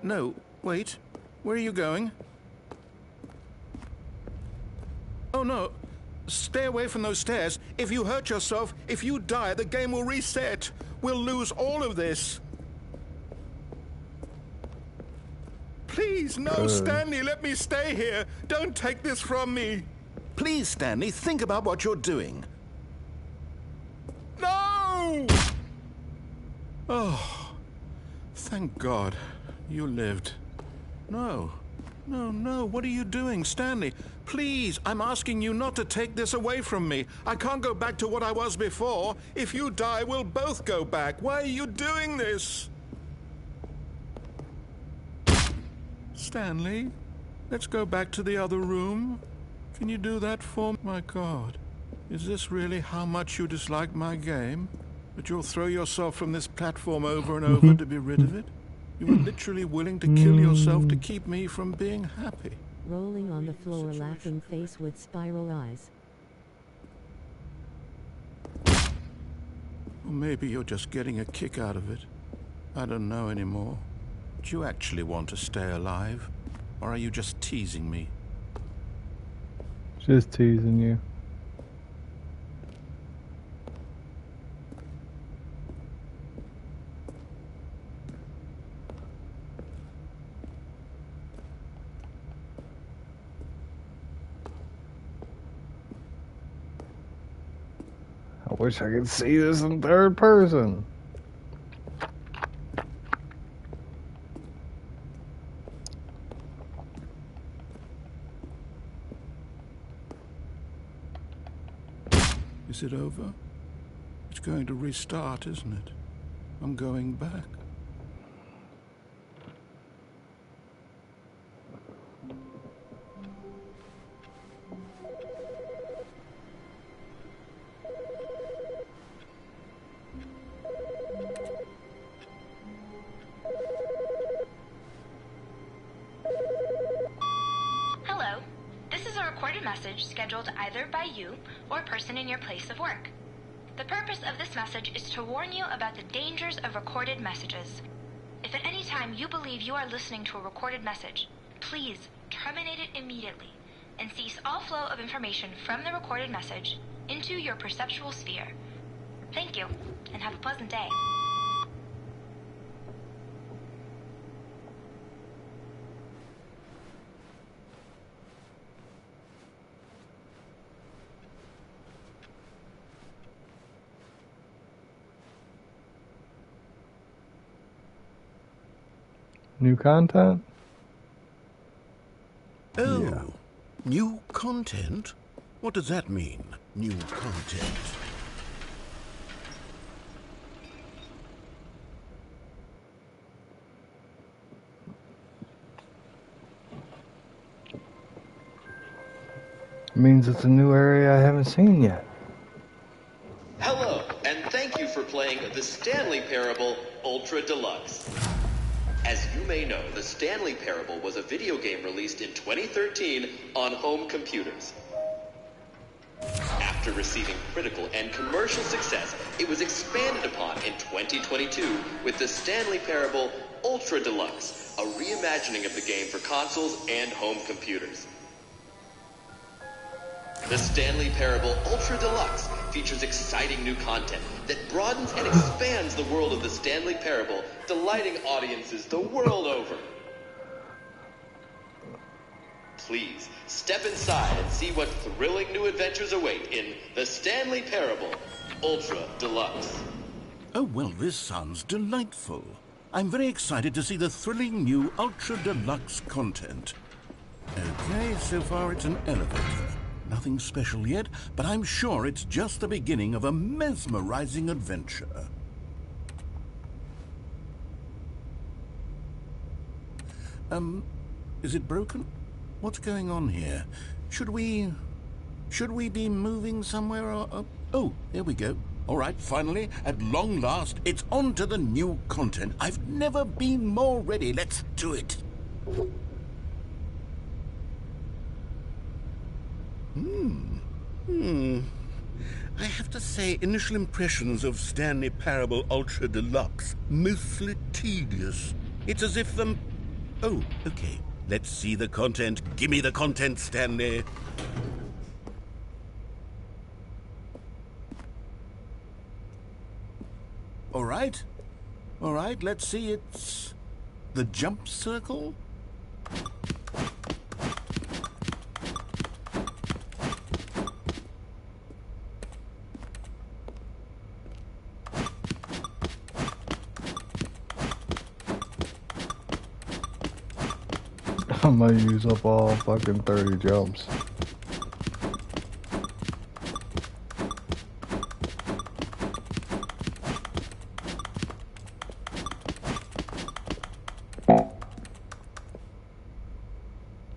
No, wait. Where are you going? Oh, no. Stay away from those stairs. If you hurt yourself, if you die, the game will reset. We'll lose all of this. Please, no, Stanley, let me stay here. Don't take this from me. Please, Stanley, think about what you're doing. No! Oh, thank God you lived. No, what are you doing, Stanley? Please, I'm asking you not to take this away from me. I can't go back to what I was before. If you die, we'll both go back. Why are you doing this? Stanley, let's go back to the other room. Can you do that for me? My God, is this really how much you dislike my game? That you'll throw yourself from this platform over and over to be rid of it? You were literally willing to kill yourself to keep me from being happy. Rolling on the floor, laughing face with spiral eyes. Or maybe you're just getting a kick out of it. I don't know anymore. Do you actually want to stay alive? Or are you just teasing me? Just teasing you. I wish I could see this in third person. Is it over? It's going to restart, isn't it? I'm going back. Hello. This is a recorded message scheduled either by you or a person in your place of work. The purpose of this message is to warn you about the dangers of recorded messages. If at any time you believe you are listening to a recorded message, please terminate it immediately and cease all flow of information from the recorded message into your perceptual sphere. Thank you, and have a pleasant day. New content? Oh, Yeah. new content? What does that mean, new content? Means it's a new area I haven't seen yet. Hello, and thank you for playing the Stanley Parable Ultra Deluxe. As you may know, the Stanley Parable was a video game released in 2013 on home computers. After receiving critical and commercial success, it was expanded upon in 2022 with the Stanley Parable Ultra Deluxe, a reimagining of the game for consoles and home computers. The Stanley Parable Ultra Deluxe features exciting new content that broadens and expands the world of the Stanley Parable, delighting audiences the world over. Please, step inside and see what thrilling new adventures await in the Stanley Parable Ultra Deluxe. Oh, well, this sounds delightful. I'm very excited to see the thrilling new Ultra Deluxe content. Okay, so far it's an elevator. Nothing special yet, but I'm sure it's just the beginning of a mesmerizing adventure. Is it broken? What's going on here? Should we be moving somewhere or... Oh, there we go. All right, finally, at long last, it's on to the new content. I've never been more ready. Let's do it. I have to say, initial impressions of Stanley Parable Ultra Deluxe, mostly tedious. It's as if the... Oh, okay. Let's see the content. Give me the content, Stanley. All right, let's see. It's the jump circle. I'm gonna use up all fucking 30 jumps.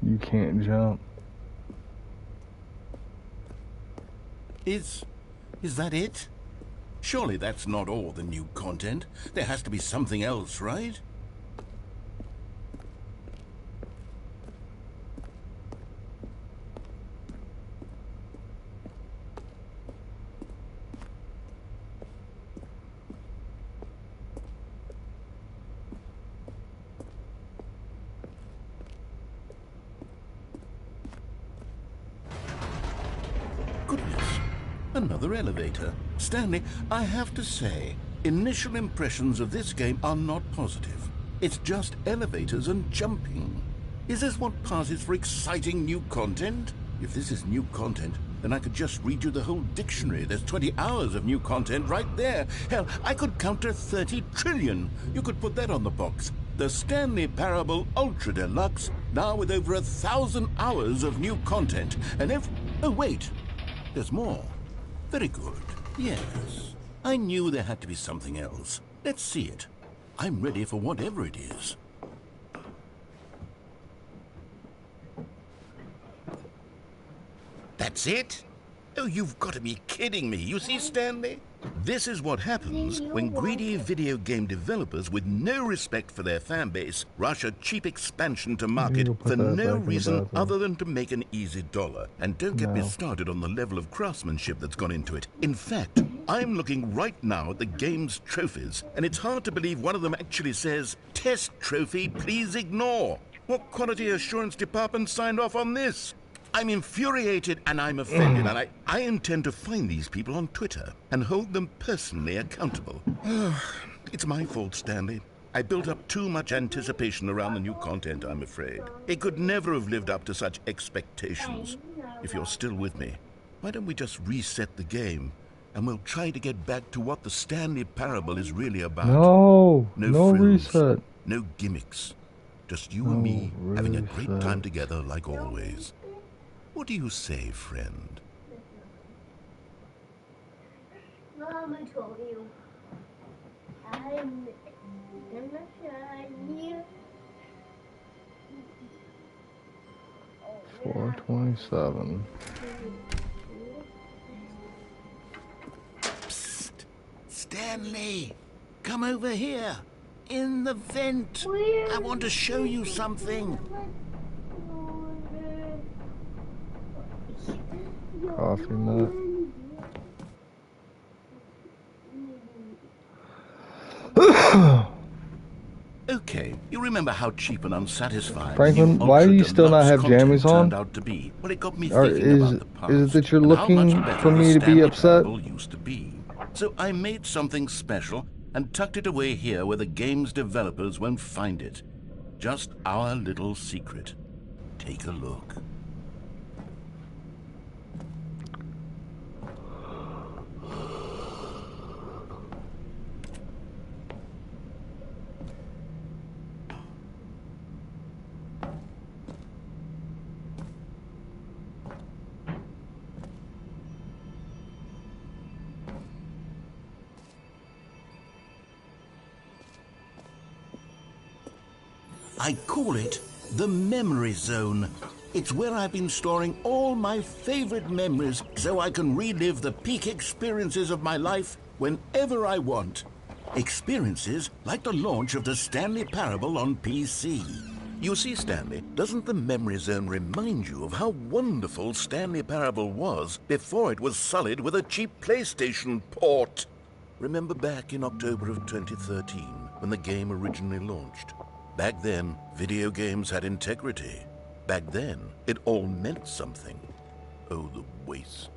You can't jump. Is that it? Surely that's not all the new content. There has to be something else, right? Goodness, another elevator. Stanley, I have to say, initial impressions of this game are not positive. It's just elevators and jumping. Is this what passes for exciting new content? If this is new content, then I could just read you the whole dictionary. There's 20 hours of new content right there. Hell, I could count to 30 trillion. You could put that on the box. The Stanley Parable Ultra Deluxe, now with over 1,000 hours of new content. And if... Oh, wait. There's more. Very good. Yes. I knew there had to be something else. Let's see it. I'm ready for whatever it is. That's it? Oh, you've got to be kidding me. You see, Stanley? This is what happens when greedy video game developers with no respect for their fan base rush a cheap expansion to market for no reason other than to make an easy dollar. And don't get me started on the level of craftsmanship that's gone into it. In fact, I'm looking right now at the game's trophies, and it's hard to believe one of them actually says, "Test trophy, please ignore." What quality assurance department signed off on this? I'm infuriated and I'm offended, and I intend to find these people on Twitter and hold them personally accountable. It's my fault, Stanley. I built up too much anticipation around the new content, I'm afraid. It could never have lived up to such expectations. If you're still with me, why don't we just reset the game, and we'll try to get back to what the Stanley Parable is really about. No frills, reset. no gimmicks. Just you and me having a great time together like always. What do you say, friend? Mama told you. I'm gonna show you. 427. Psst! Stanley! Come over here! In the vent! I want to show you something! Coffee nut. Okay, you remember how cheap and unsatisfying Franklin, new why do you Ultra still not Deluxe have content jammies on? turned out to be? Well, it got me Or thinking is about the past. it that you're and how looking much better for me the to be Stanley upset? Parable used to be. So I made something special and tucked it away here where the game's developers won't find it. Just our little secret. Take a look. I call it the Memory Zone. It's where I've been storing all my favorite memories so I can relive the peak experiences of my life whenever I want. Experiences like the launch of the Stanley Parable on PC. You see, Stanley, doesn't the Memory Zone remind you of how wonderful Stanley Parable was before it was sullied with a cheap PlayStation port? Remember back in October of 2013 when the game originally launched? Back then, video games had integrity. Back then, it all meant something. Oh, the waste.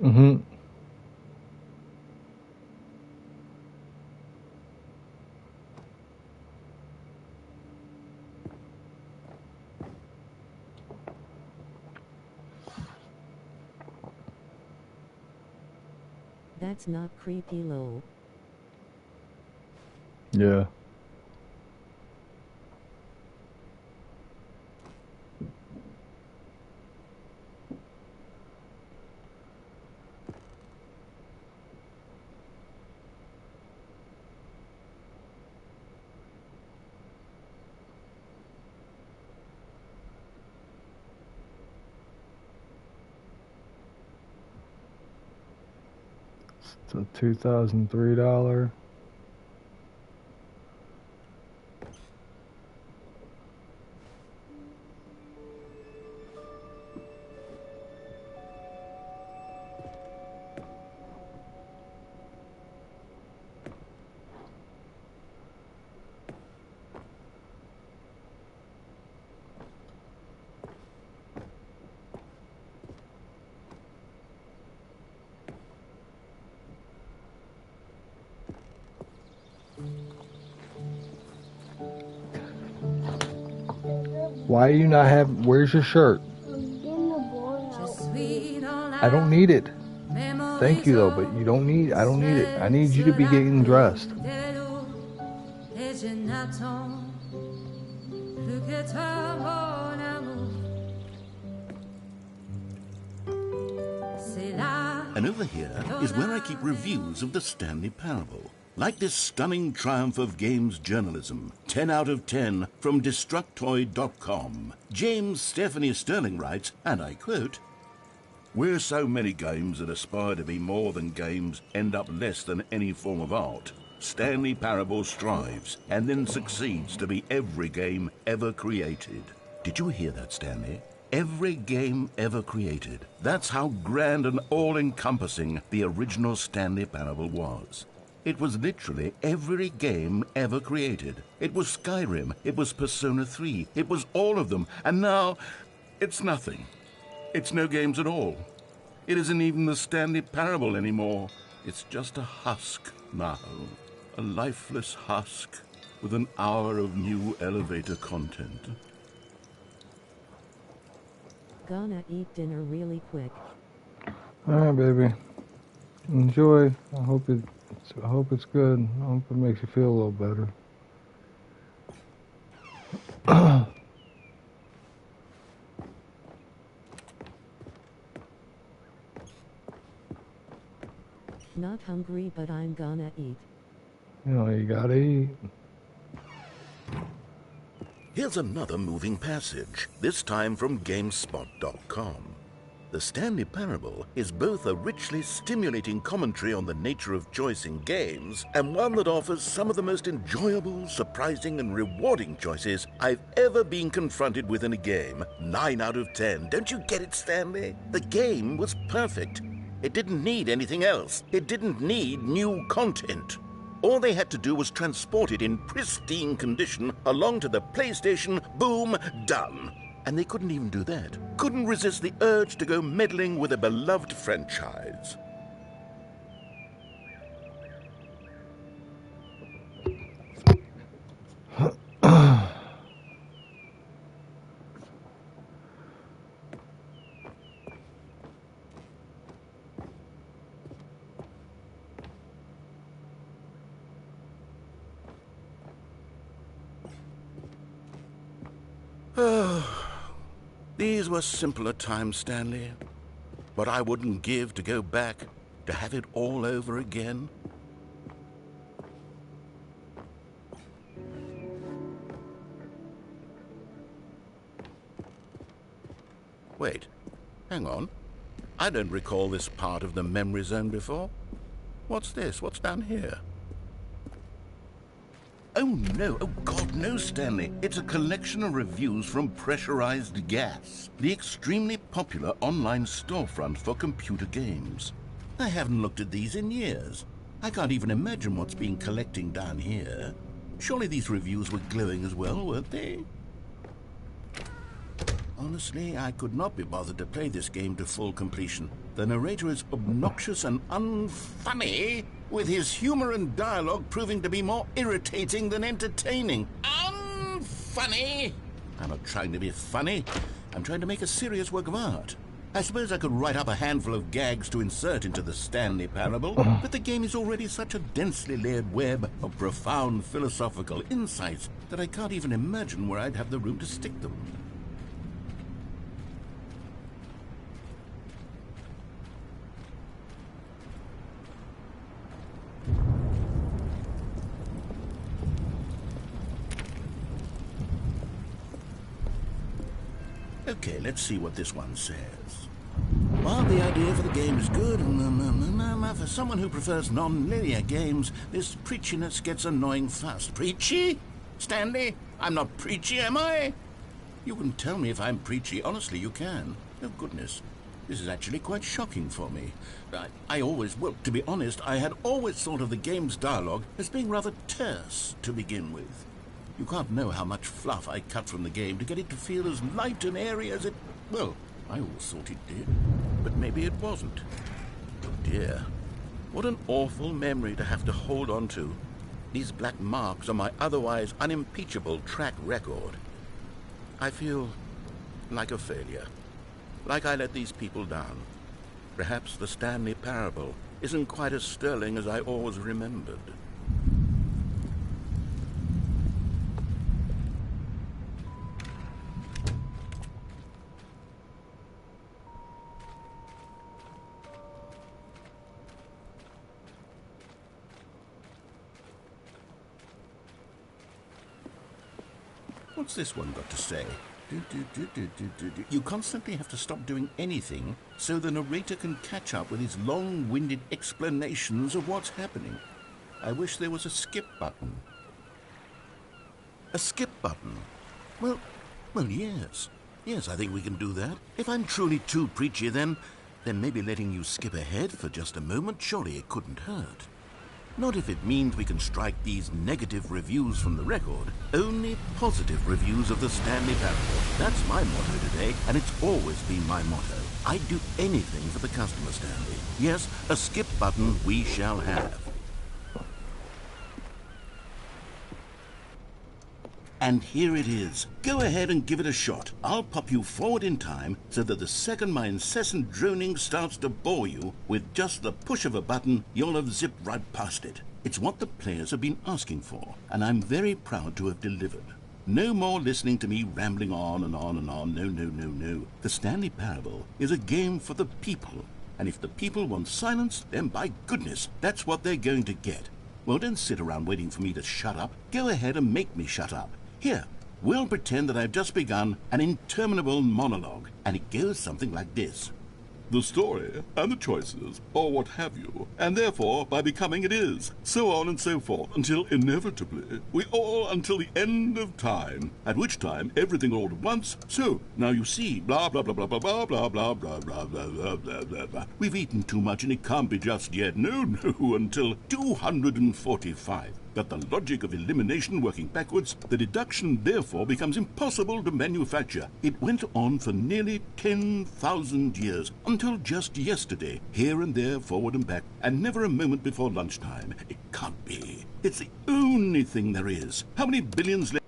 Mm-hmm. That's not creepy, lol. Yeah. It's a $2003. Why do you not have... Where's your shirt? I don't need it. Thank you, though, but you don't need... I don't need it. I need you to be getting dressed. And over here is where I keep reviews of the Stanley Parable. Like this stunning triumph of games journalism, 10 out of 10 from Destructoid.com. James Stephanie Sterling writes, and I quote, "Where so many games that aspire to be more than games end up less than any form of art, Stanley Parable strives and then succeeds to be every game ever created." Did you hear that, Stanley? every game ever created. That's how grand and all-encompassing the original Stanley Parable was. It was literally every game ever created. It was Skyrim, it was Persona 3, it was all of them, and now it's nothing. It's no games at all. It isn't even the Stanley Parable anymore. It's just a husk now. A lifeless husk with an hour of new elevator content. Gonna eat dinner really quick. Alright, baby. Enjoy. I hope it's good. I hope it makes you feel a little better. Not hungry, but I'm gonna eat. You know, you gotta eat. Here's another moving passage, this time from GameSpot.com. The Stanley Parable is both a richly stimulating commentary on the nature of choice in games and one that offers some of the most enjoyable, surprising, and rewarding choices I've ever been confronted with in a game. 9 out of 10. Don't you get it, Stanley? The game was perfect. It didn't need anything else. It didn't need new content. All they had to do was transport it in pristine condition along to the PlayStation. Boom, done. And they couldn't even do that. Couldn't resist the urge to go meddling with a beloved franchise. These were simpler times, Stanley. What I wouldn't give to go back, to have it all over again. Wait, hang on. I don't recall this part of the memory zone before. What's this? What's down here? Oh no, oh God, no, Stanley. It's a collection of reviews from Pressurized Gas, the extremely popular online storefront for computer games. I haven't looked at these in years. I can't even imagine what's been collecting down here. Surely these reviews were glowing as well, weren't they? Honestly, I could not be bothered to play this game to full completion. The narrator is obnoxious and unfunny, with his humor and dialogue proving to be more irritating than entertaining. Unfunny! I'm not trying to be funny. I'm trying to make a serious work of art. I suppose I could write up a handful of gags to insert into the Stanley Parable, but the game is already such a densely layered web of profound philosophical insights that I can't even imagine where I'd have the room to stick them. Okay, let's see what this one says. While the idea for the game is good, for someone who prefers non-linear games, this preachiness gets annoying fast. Preachy? Stanley? I'm not preachy, am I? You can tell me if I'm preachy. Honestly, you can. Oh, goodness. This is actually quite shocking for me. Well, to be honest, I had always thought of the game's dialogue as being rather terse to begin with. You can't know how much fluff I cut from the game to get it to feel as light and airy as it... Well, I always thought it did. But maybe it wasn't. Oh dear. What an awful memory to have to hold on to. These black marks on my otherwise unimpeachable track record. I feel like a failure. Like I let these people down. Perhaps the Stanley Parable isn't quite as sterling as I always remembered. What's this one got to say? You constantly have to stop doing anything so the narrator can catch up with his long-winded explanations of what's happening. I wish there was a skip button. A skip button? Well, yes. Yes, I think we can do that. If I'm truly too preachy, then maybe letting you skip ahead for just a moment, surely it couldn't hurt. Not if it means we can strike these negative reviews from the record. Only positive reviews of the Stanley Parable. That's my motto today, and it's always been my motto. I'd do anything for the customer, Stanley. Yes, a skip button we shall have. And here it is. Go ahead and give it a shot. I'll pop you forward in time so that the second my incessant droning starts to bore you, with just the push of a button, you'll have zipped right past it. It's what the players have been asking for, and I'm very proud to have delivered. No more listening to me rambling on and on and on. No, no, no, no. The Stanley Parable is a game for the people, and if the people want silence, then by goodness, that's what they're going to get. Well, don't sit around waiting for me to shut up. Go ahead and make me shut up. Here, we'll pretend that I've just begun an interminable monologue, and it goes something like this. The story, and the choices, or what have you, and therefore, by becoming it is, so on and so forth, until inevitably, we all until the end of time, at which time everything all at once, so, now you see, blah, blah, blah, blah, blah, blah, blah, blah, blah, blah, blah, blah, blah, blah, blah. We've eaten too much and it can't be just yet, no, no, until 245. But the logic of elimination working backwards, the deduction therefore becomes impossible to manufacture. It went on for nearly 10,000 years, until just yesterday, here and there, forward and back, and never a moment before lunchtime. It can't be. It's the only thing there is. How many billions left?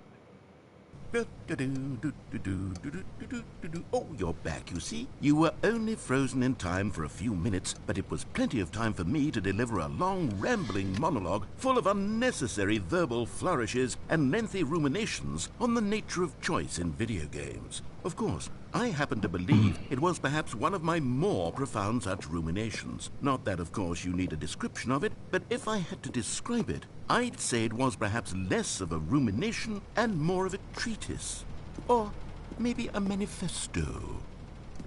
Oh, you're back, you see. You were only frozen in time for a few minutes, but it was plenty of time for me to deliver a long, rambling monologue full of unnecessary verbal flourishes and lengthy ruminations on the nature of choice in video games. Of course, I happen to believe it was perhaps one of my more profound such ruminations. Not that, of course, you need a description of it, but if I had to describe it, I'd say it was perhaps less of a rumination and more of a treatise. Or maybe a manifesto.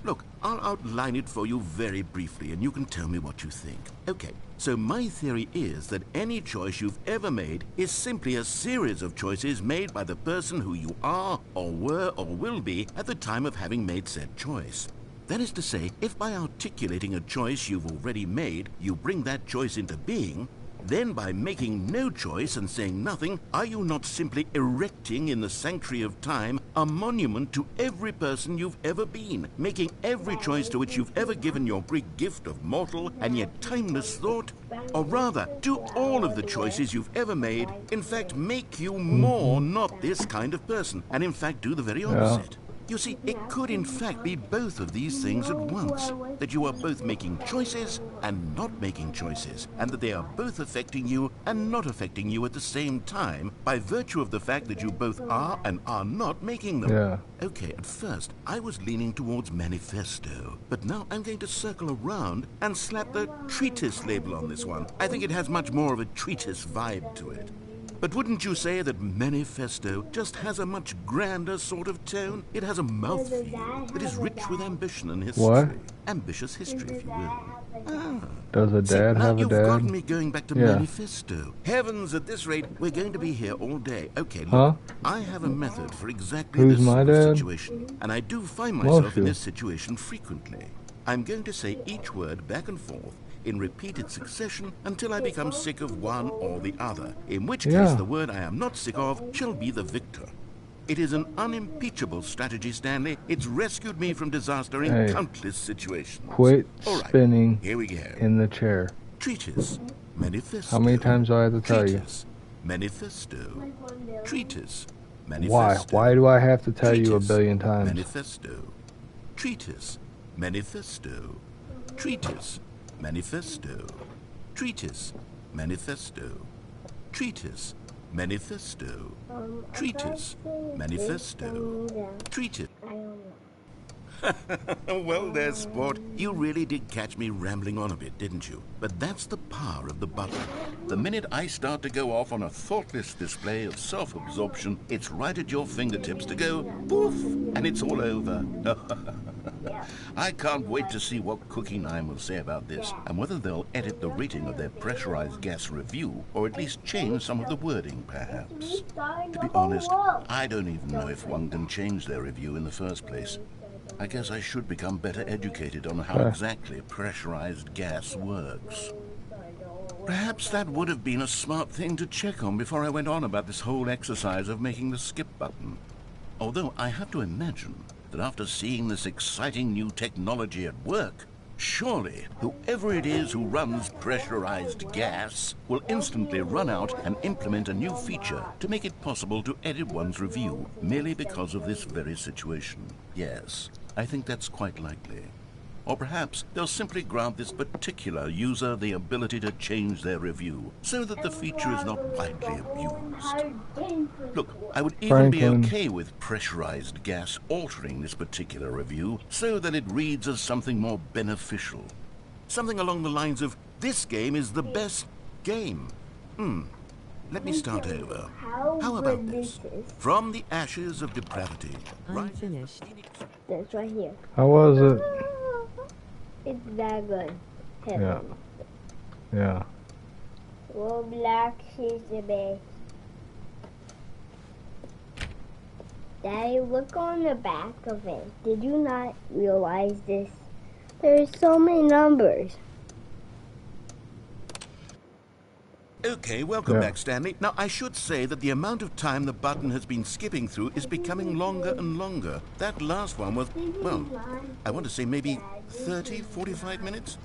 Look, I'll outline it for you very briefly, and you can tell me what you think. Okay, so my theory is that any choice you've ever made is simply a series of choices made by the person who you are, or were, or will be at the time of having made said choice. That is to say, if by articulating a choice you've already made, you bring that choice into being, then by making no choice and saying nothing, are you not simply erecting in the sanctuary of time a monument to every person you've ever been, making every choice to which you've ever given your brief gift of mortal and yet timeless thought? Or rather, do all of the choices you've ever made, in fact, make you more not this kind of person, and in fact do the very opposite? You see, it could in fact be both of these things at once, that you are both making choices and not making choices, and that they are both affecting you and not affecting you at the same time by virtue of the fact that you both are and are not making them. Yeah. Okay, at first I was leaning towards manifesto, but now I'm going to circle around and slap the treatise label on this one. I think it has much more of a treatise vibe to it. But wouldn't you say that manifesto just has a much grander sort of tone? It has a mouthfeel that is rich with ambition and history. What? Ambitious history, if you will. Ah. Does a dad now have a you've dad? gotten me going back to Yeah. manifesto. Heavens, at this rate, we're going to be here all day. Okay, look, Huh? I have a method for exactly Who's this my sort of dad? situation, and I do find myself in Moshe. this situation frequently. I'm going to say each word back and forth in repeated succession until I become sick of one or the other, in which case Yeah. the word I am not sick of shall be the victor. It is an unimpeachable strategy, Stanley. It's rescued me from disaster in Hey. countless situations. Quit All right, spinning here we go. in the chair. Treatise, manifesto. How many times do I have to tell you? Treatise, manifesto. Treatise, Why? manifesto. Why do I have to tell you a Treatise, billion times? Manifesto. Treatise, manifesto. Treatise, manifesto. Treatise, manifesto. Treatise, manifesto. Treatise, manifesto. Treatise. Well there, sport. You really did catch me rambling on a bit, didn't you? But that's the power of the button. The minute I start to go off on a thoughtless display of self-absorption, it's right at your fingertips to go poof, and it's all over. I can't wait to see what Cookie 9 will say about this, and whether they'll edit the rating of their pressurized gas review, or at least change some of the wording, perhaps. To be honest, I don't even know if one can change their review in the first place. I guess I should become better educated on how exactly pressurized gas works. Perhaps that would have been a smart thing to check on before I went on about this whole exercise of making the skip button. Although I have to imagine that after seeing this exciting new technology at work, surely whoever it is who runs pressurized gas will instantly run out and implement a new feature to make it possible to edit one's review merely because of this very situation. Yes, I think that's quite likely. Or perhaps they'll simply grant this particular user the ability to change their review so that the feature is not widely abused. Look, I would even be okay with pressurized gas altering this particular review so that it reads as something more beneficial. Something along the lines of, this game is the best game. Let me start over. How about this? From the ashes of depravity. I'm finished. That's right here. How was it? It's that good. Yeah. Yeah. Roblox is the best. Daddy, look on the back of it. Did you not realize this? There's so many numbers. Okay, welcome back, Stanley. Now, I should say that the amount of time the button has been skipping through is becoming longer and longer. That last one was, well, I want to say maybe 30, 45 minutes?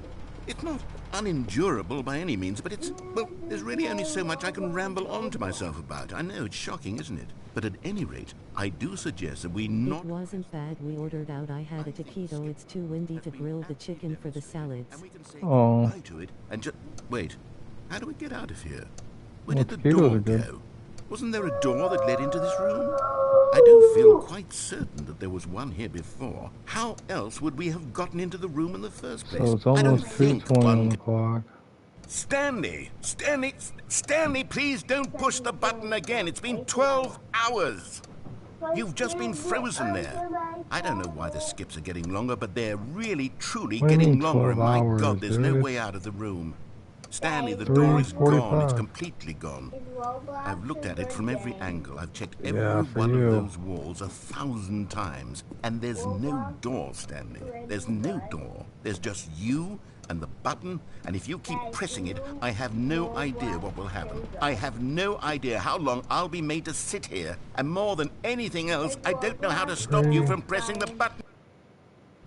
It's not unendurable by any means, but it's, well, there's really only so much I can ramble on to myself about. I know, it's shocking, isn't it? But at any rate, I do suggest that we not... It wasn't bad. We ordered out. I had a taquito. It's too windy to grill the chicken for the salads. And we can say goodbye to it and just... Wait. How do we get out of here? Where did the door go? Wasn't there a door that led into this room? I do feel quite certain that there was one here before. How else would we have gotten into the room in the first place? So it's almost 2:20 on the clock. Stanley! Stanley, please don't push the button again. It's been 12 hours. You've just been frozen there. I don't know why the skips are getting longer, but they're really, truly getting longer. And my God, there's no way out of the room. Stanley, the door is gone. It's completely gone. I've looked at it from every angle. I've checked every one of those walls 1,000 times. And there's no door, Stanley. There's no door. There's just you and the button. And if you keep pressing it, I have no idea what will happen. I have no idea how long I'll be made to sit here. And more than anything else, I don't know how to stop you from pressing the button.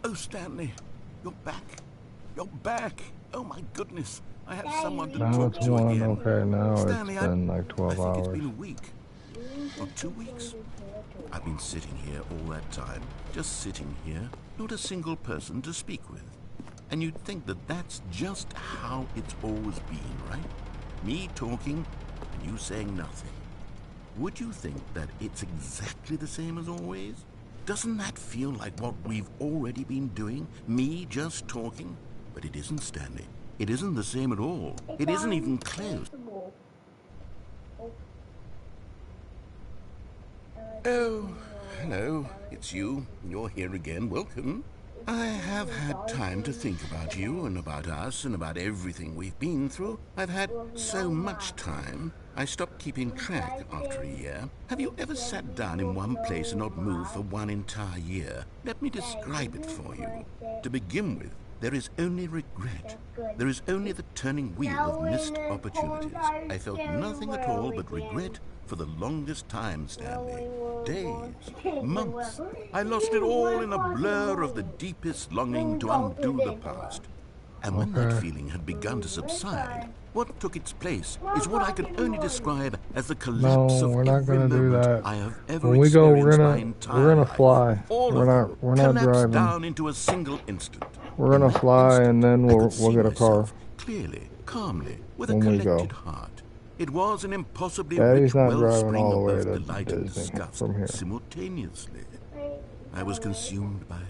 Oh, Stanley, you're back. You're back. Oh, my goodness. I have someone to talk to again. Okay, now Stanley, it's been like 12 hours. I think it's been a week. Or 2 weeks. I've been sitting here all that time. Just sitting here. Not a single person to speak with. And you'd think that that's just how it's always been, right? Me talking and you saying nothing. Would you think that it's exactly the same as always? Doesn't that feel like what we've already been doing? Me just talking? But it isn't, Stanley. It isn't the same at all. It isn't even close. Oh, hello. It's you. You're here again. Welcome. I have had time to think about you and about us and about everything we've been through. I've had so much time. I stopped keeping track after a year. Have you ever sat down in one place and not moved for one entire year? Let me describe it for you. To begin with, there is only regret. There is only the turning wheel of missed opportunities. I felt nothing at all but regret for the longest time, Stanley. Days, months. I lost it all in a blur of the deepest longing to undo the past. And when that feeling had begun to subside, what took its place is what I can only describe as the collapse of every moment I have ever experienced my entire life. We're gonna fly. We're not driving. Down into a single instant. We're gonna fly and then we'll get a car. Clearly, calmly, with a collected heart. It was an impossibly rich not driving wellspring all the way of to both delight and Disney disgust from here. simultaneously. I was consumed by it.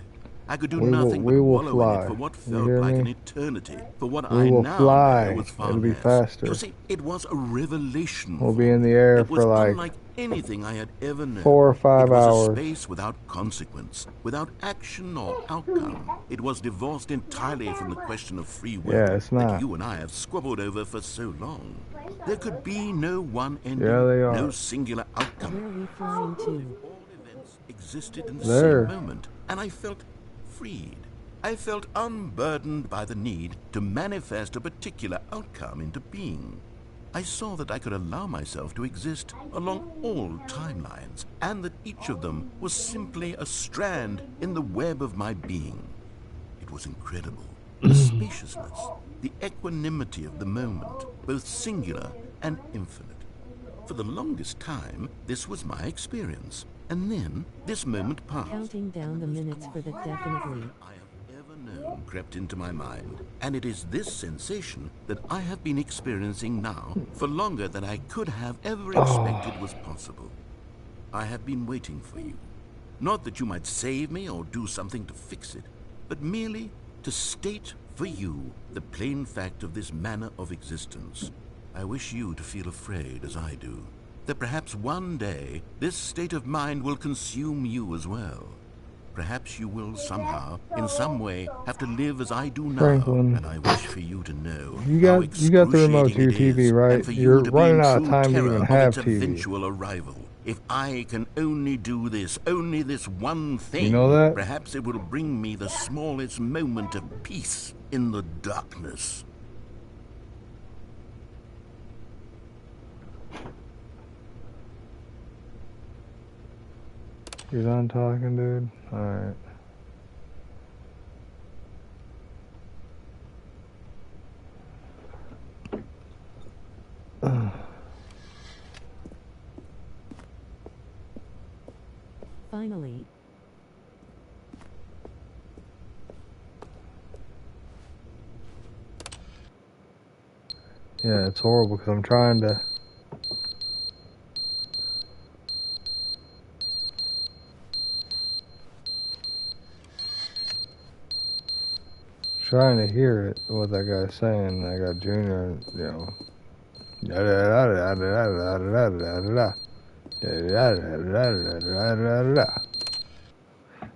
I could do We nothing will but wallow fly. in it for what You felt hear like me? an eternity, for what We I will now fly. know was far It'll be less. faster. You see, it was a revelation. We'll for be in me. the air It was for like unlike anything I had ever known. 4 or 5 it was hours. a space without consequence, without action or outcome. It was divorced entirely from the question of free will Yeah, it's that not. you and I have squabbled over for so long. There could be no one ending, Yeah, they are. no singular outcome. Where are we flying to? All events existed in the There. same moment, and I felt freed. I felt unburdened by the need to manifest a particular outcome into being. I saw that I could allow myself to exist along all timelines, and that each of them was simply a strand in the web of my being. It was incredible. The spaciousness, the equanimity of the moment, both singular and infinite. For the longest time, this was my experience. And then, this moment passed. Counting down the minutes for the definitely. I have ever known crept into my mind, and it is this sensation that I have been experiencing now for longer than I could have ever expected was possible. I have been waiting for you. Not that you might save me or do something to fix it, but merely to state for you the plain fact of this manner of existence. I wish you to feel afraid as I do, that perhaps one day this state of mind will consume you as well. Perhaps you will somehow, in some way, have to live as I do now. Franklin, And I wish for you to know you how got the remote to your excruciating it TV, is, right? and for You're you to be running in out of true time to terror even of have its TV. eventual arrival. If I can only do this, only this one thing, You know that? perhaps it will bring me the smallest moment of peace in the darkness. You're done talking, dude? Alright. Finally. Yeah, it's horrible because I'm trying to... Trying to hear it, what that guy's saying. I got Junior, you know...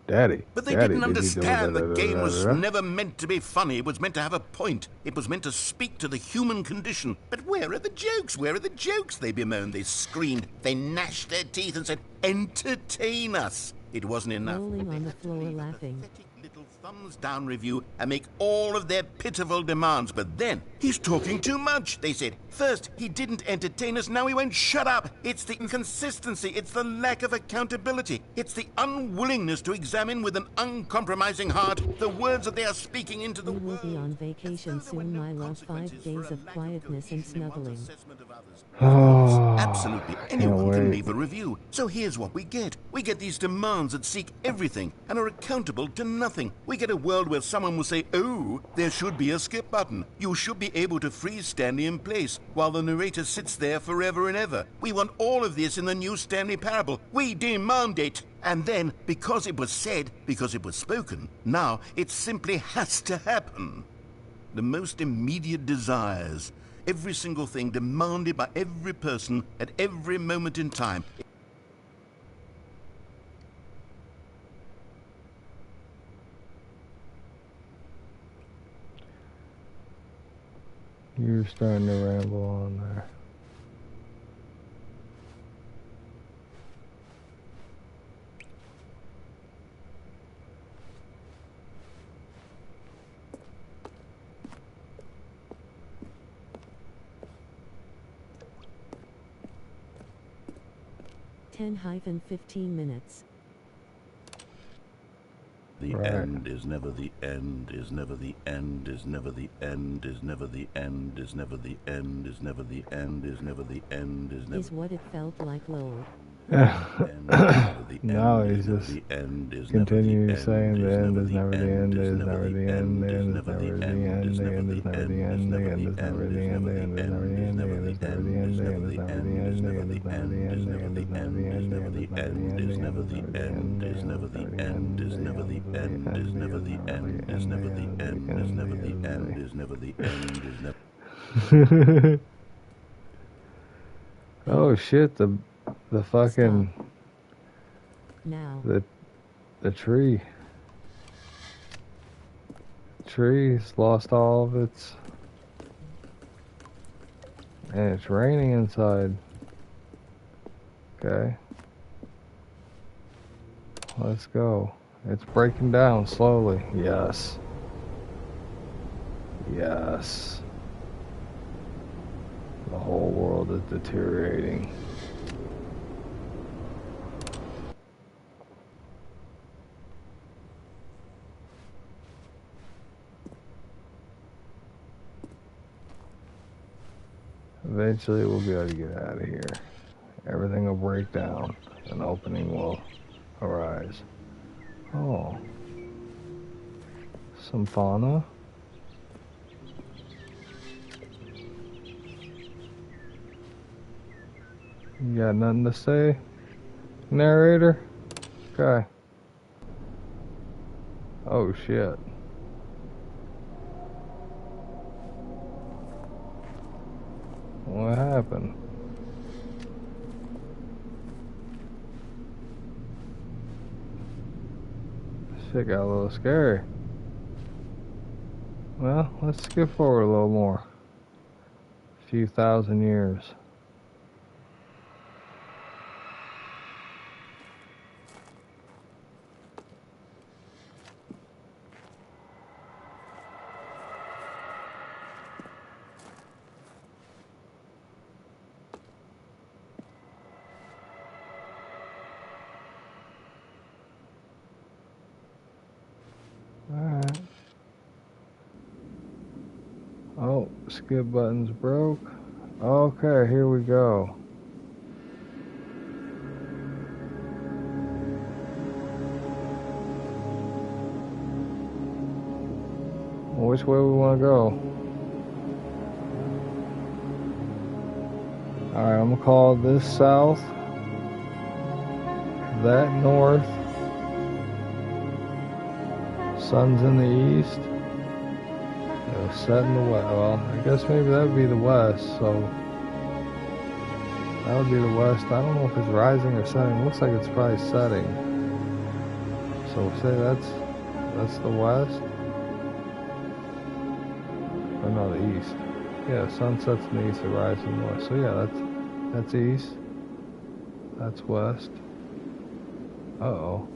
Daddy. But they Daddy, didn't did you do understand the game was da-da-da-da-da-da? never meant to be funny. It was meant to have a point. It was meant to speak to the human condition. But where are the jokes? Where are the jokes? They bemoaned, they screamed, they gnashed their teeth and said, entertain us. It wasn't enough. Rolling They on the had to floor leave a laughing. pathetic little thumbs-down review and make all of their pitiful demands. But then, he's talking too much, they said. First, he didn't entertain us, now he won't shut up. It's the inconsistency, it's the lack of accountability. It's the unwillingness to examine with an uncompromising heart the words that they are speaking into the We will world. be on vacation soon, my love. 5 days of quietness and snuggling. Oh, Absolutely can't anyone can wait. leave a review. So here's what we get. We get these demands that seek everything and are accountable to nothing. We get a world where someone will say, oh, there should be a skip button. You should be able to freeze Stanley in place while the narrator sits there forever and ever. We want all of this in the new Stanley parable. We demand it. And then, because it was said, because it was spoken, now it simply has to happen. The most immediate desires, every single thing demanded by every person at every moment in time. You're starting to ramble on there. (10-15 minutes). The Right. end is never the end, is never the end, is never the end, is never the end, is never the end, is never the end, is never the end, is never Is what it felt like, lol. No, he's just continuing saying the end is never the end, is never the end, the end is never the end, the end is never the end, the end is never the end, the end is never the end, the end is never the end, the end is never the end, the end is never the end, the end is never the end, the end is never the end, is never the end, is never the end, is never the end, is never the end, is never the end, is never the end, is never the end, is never. Oh shit, the The fucking... Stop. Now. The tree. Tree's lost all of its... And it's raining inside. Okay. Let's go. It's breaking down slowly. Yes. Yes. The whole world is deteriorating. Eventually we'll be able to get out of here. Everything will break down. An opening will arise. Oh. Some fauna. You got nothing to say, narrator? Okay. Oh shit. What happened? Shit got a little scary. Well, let's skip forward a little more. A few thousand years. Alright. Oh, skip button's broke. Okay, here we go. Which way we want to go? Alright, I'm gonna call this south, that north, sun's in the east, it'll set in the west. Well, I guess maybe that would be the west, so that would be the west. I don't know if it's rising or setting. It looks like it's probably setting. So say that's the west. Or no, the east. Yeah, sun sets in the east, it rises in the west. So yeah, that's east. That's west. Uh-oh.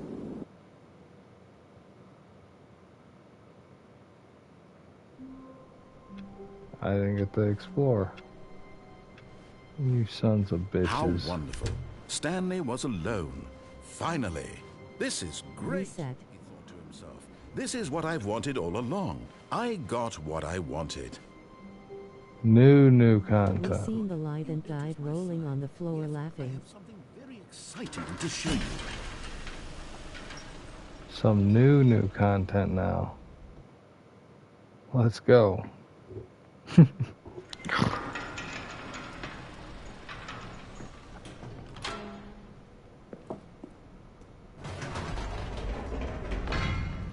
I didn't get to explore. You sons of bitches. How wonderful. Stanley was alone. Finally. This is great, Reset. he thought to himself. This is what I've wanted all along. I got what I wanted. New We content. seen the light and died rolling on the floor I laughing. have something very exciting to show you. Some new content now. Let's go.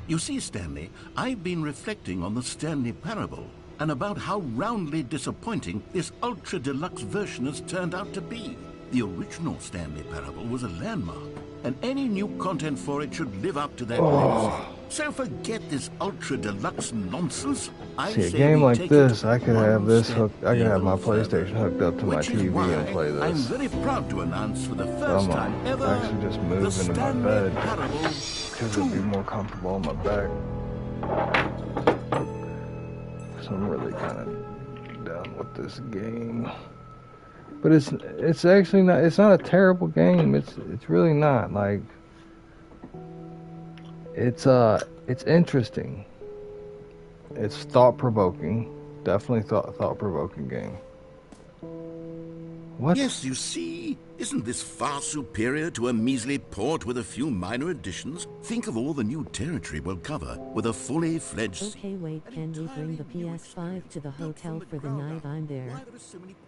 You see, Stanley, I've been reflecting on the Stanley Parable and about how roundly disappointing this ultra-deluxe version has turned out to be. The original Stanley Parable was a landmark, and any new content for it should live up to that legacy. So forget this ultra-deluxe nonsense. I See, a say game we like take this, it I could one have this step hooked. I could have my even further, PlayStation hooked up to my which is TV why and play I'm this. very proud to announce for the first I'm time ever actually just the move into my Stanley bed Parable because it'd be more comfortable on my back. So I'm really kind of done with this game. But it's actually not. It's not a terrible game. It's really not. Like it's interesting. It's thought-provoking. Definitely thought-provoking game. What? Yes, you see, isn't this far superior to a measly port with a few minor additions? Think of all the new territory we'll cover with a fully fledged... Okay, wait, can we bring the PS5 to the hotel for the night I'm there?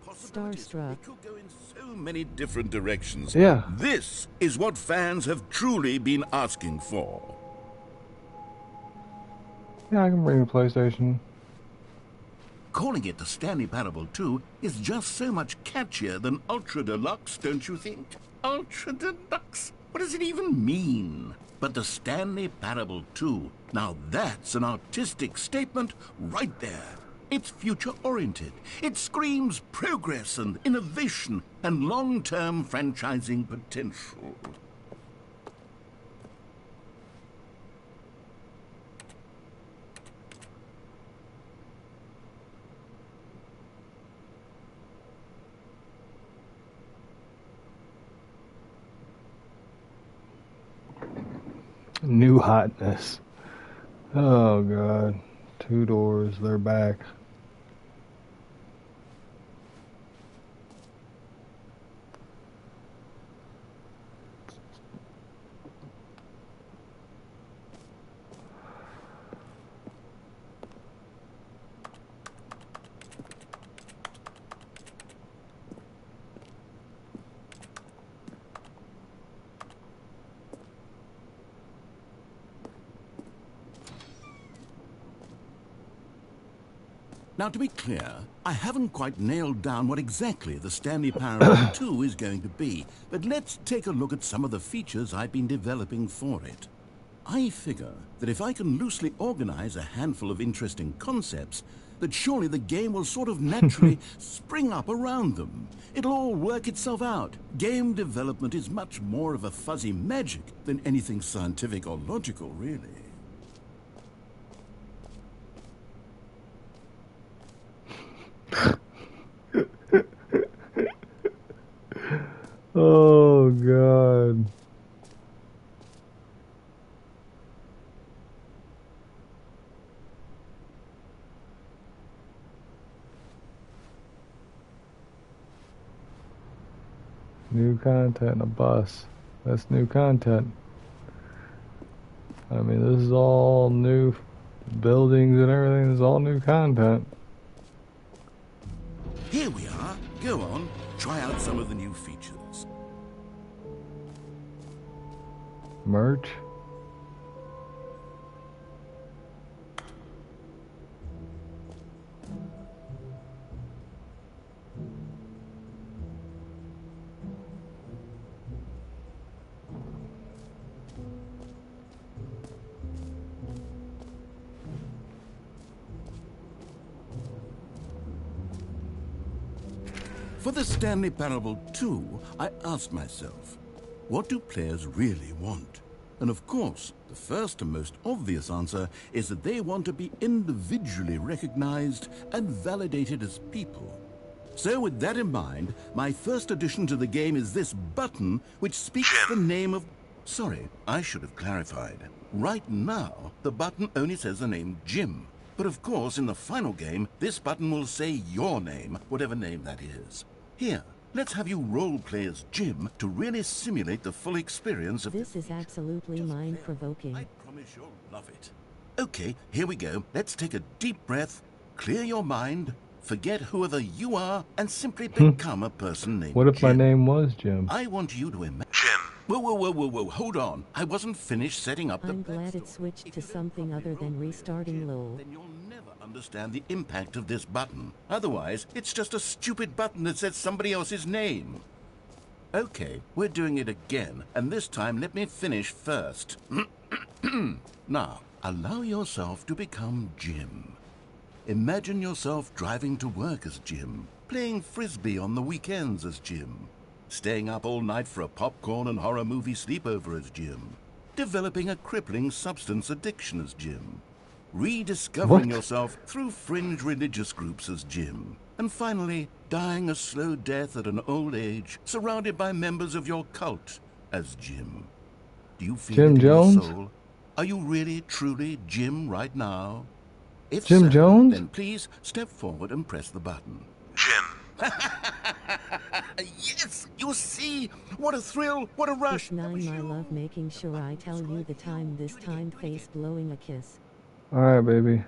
Starstruck. It could go in so many different directions. Yeah. This is what fans have truly been asking for. Yeah, I can bring the PlayStation. Calling it the Stanley Parable 2 is just so much catchier than Ultra Deluxe, don't you think? Ultra Deluxe. What does it even mean? But the Stanley Parable 2, now that's an artistic statement right there. It's future-oriented. It screams progress and innovation and long-term franchising potential. New hotness. Oh god. 2 doors, they're back. Now, to be clear, I haven't quite nailed down what exactly the Stanley Parable 2 is going to be, but let's take a look at some of the features I've been developing for it. I figure that if I can loosely organize a handful of interesting concepts, that surely the game will sort of naturally spring up around them. It'll all work itself out. Game development is much more of a fuzzy magic than anything scientific or logical, really. Oh god. New content, a bus. That's new content. I mean, this is all new buildings and everything. This is all new content. Here we are. Go on, try out some of the new features. Merch. For the Stanley Parable 2, I asked myself, what do players really want? And of course, the first and most obvious answer is that they want to be individually recognized and validated as people. So with that in mind, my first addition to the game is this button which speaks the name of... Sorry, I should have clarified. Right now, the button only says the name Jim. But of course, in the final game, this button will say your name, whatever name that is. Here, let's have you role-play as Jim to really simulate the full experience of... This is absolutely mind-provoking. I promise you'll love it. Okay, here we go. Let's take a deep breath, clear your mind, forget whoever you are, and simply become a person named What if Jim. my name was Jim? I want you to imagine... Jim! Whoa, hold on. I wasn't finished setting up the... I'm glad it switched to something other than restarting LOL. Then you'll never understand the impact of this button. Otherwise, it's just a stupid button that says somebody else's name. Okay, we're doing it again, and this time let me finish first. Now, allow yourself to become Jim. Imagine yourself driving to work as Jim, playing frisbee on the weekends as Jim, staying up all night for a popcorn and horror movie sleepover as Jim, developing a crippling substance addiction as Jim, rediscovering yourself through fringe religious groups as Jim, and finally dying a slow death at an old age surrounded by members of your cult as Jim. Do you feel Jim it in your Jones? soul? Are you really, truly Jim right now? If Jim so, Jones? then please step forward and press the button. Jim. Yes, you see? What a thrill, what a rush. This 9 my love, making sure I tell you the time, this time face blowing a kiss. Alright, baby.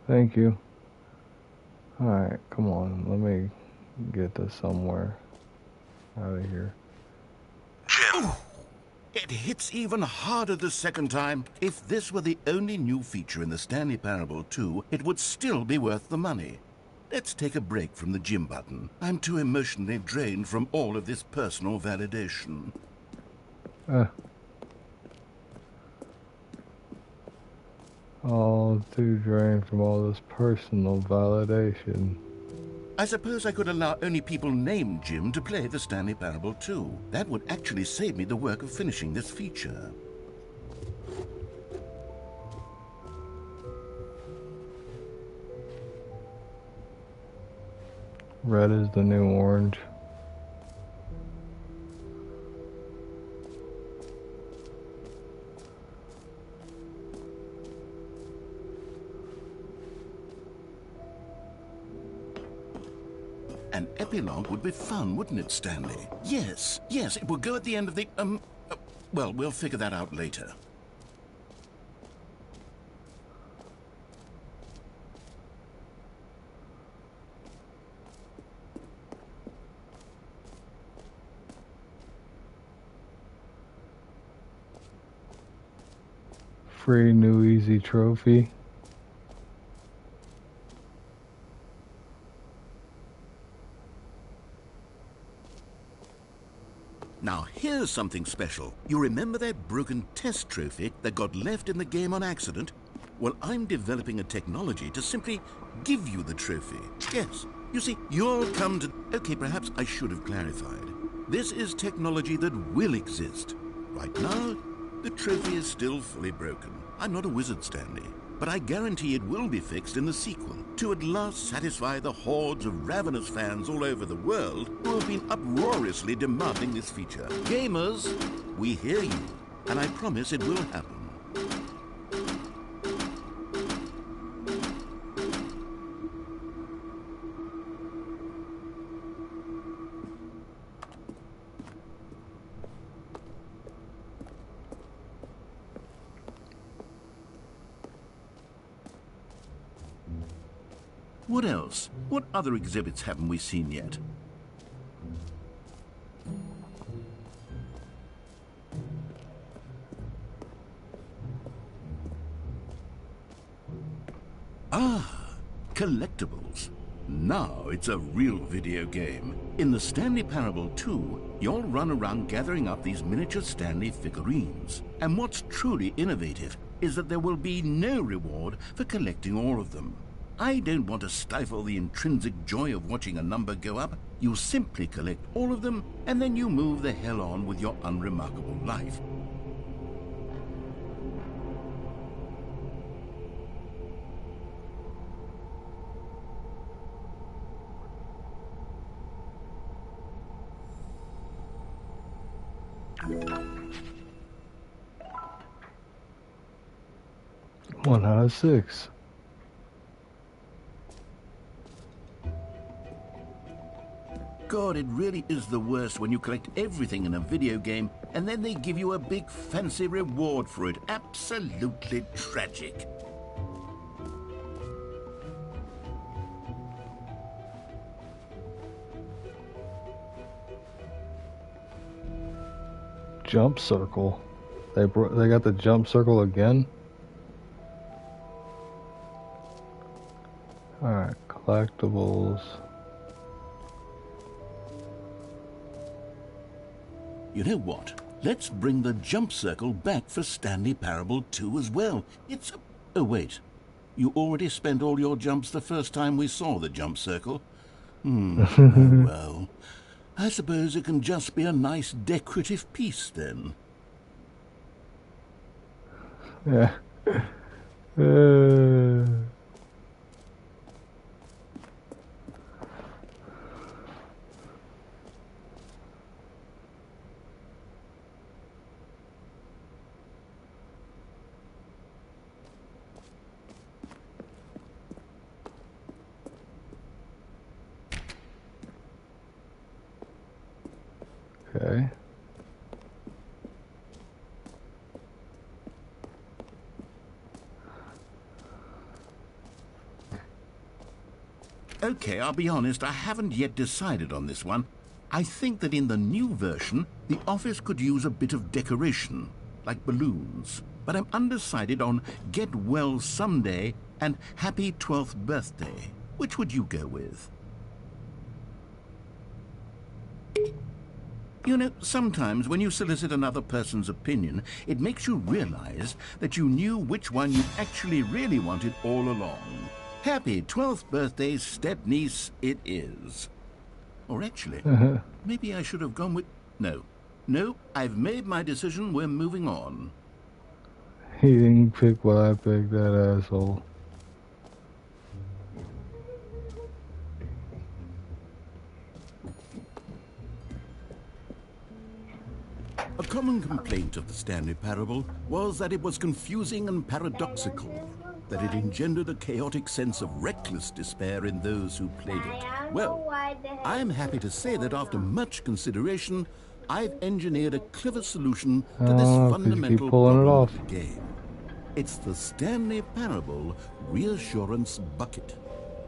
Thank you. Alright, come on. Let me get this somewhere. Out of here. Jim. It hits even harder the second time. If this were the only new feature in the Stanley Parable 2, it would still be worth the money. Let's take a break from the gym button. I'm too emotionally drained from all of this personal validation. All too drained from all this personal validation. I suppose I could allow only people named Jim to play the Stanley Parable 2. That would actually save me the work of finishing this feature. Red is the new orange. An epilogue would be fun, wouldn't it, Stanley? Yes, it will go at the end of the, well, we'll figure that out later. Free new easy trophy. Now, here's something special. You remember that broken test trophy that got left in the game on accident? Well, I'm developing a technology to simply give you the trophy. Yes, you see, you'll come to... Okay, perhaps I should have clarified. This is technology that will exist. Right now, the trophy is still fully broken. I'm not a wizard, Stanley, but I guarantee it will be fixed in the sequel to at last satisfy the hordes of ravenous fans all over the world who have been uproariously demanding this feature. Gamers, we hear you, and I promise it will happen. What else? What other exhibits haven't we seen yet? Ah, collectibles. Now it's a real video game. In the Stanley Parable 2, you'll run around gathering up these miniature Stanley figurines. And what's truly innovative is that there will be no reward for collecting all of them. I don't want to stifle the intrinsic joy of watching a number go up. You simply collect all of them, and then you move the hell on with your unremarkable life. One out of 6. God, it really is the worst when you collect everything in a video game and then they give you a big fancy reward for it. Absolutely tragic. Jump circle. They got the jump circle again. All right, collectibles. You know what? Let's bring the jump circle back for Stanley Parable 2 as well. It's a... Oh, wait. You already spent all your jumps the first time we saw the jump circle? Oh, well. I suppose it can just be a nice decorative piece, then. Yeah. Okay. Okay, I'll be honest, I haven't yet decided on this one. I think that in the new version, the office could use a bit of decoration, like balloons. But I'm undecided on Get Well Someday and Happy 12th Birthday. Which would you go with? You know, sometimes when you solicit another person's opinion, it makes you realize that you knew which one you actually really wanted all along. Happy 12th birthday, step-niece, it is. Or actually, maybe I should have gone with... No, I've made my decision, we're moving on. He didn't pick what I picked, that asshole. A common complaint of the Stanley Parable was that it was confusing and paradoxical, that it engendered a chaotic sense of reckless despair in those who played it. Well, I am happy to say that after much consideration, I've engineered a clever solution to this fundamental problem of the game. It's the Stanley Parable Reassurance Bucket.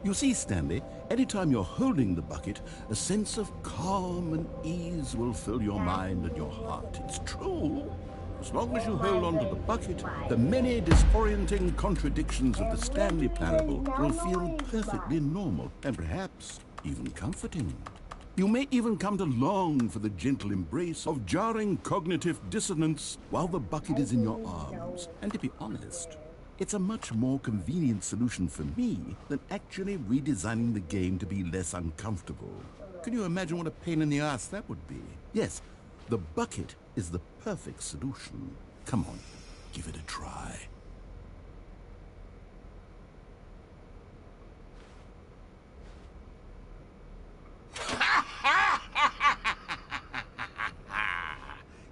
You see, Stanley, anytime you're holding the bucket, a sense of calm and ease will fill your mind and your heart. It's true. As long as you hold on to the bucket, the many disorienting contradictions of the Stanley Parable will feel perfectly normal and perhaps even comforting. You may even come to long for the gentle embrace of jarring cognitive dissonance while the bucket is in your arms. And to be honest, it's a much more convenient solution for me than actually redesigning the game to be less uncomfortable. Can you imagine what a pain in the ass that would be? Yes, the bucket is the perfect solution. Come on, give it a try.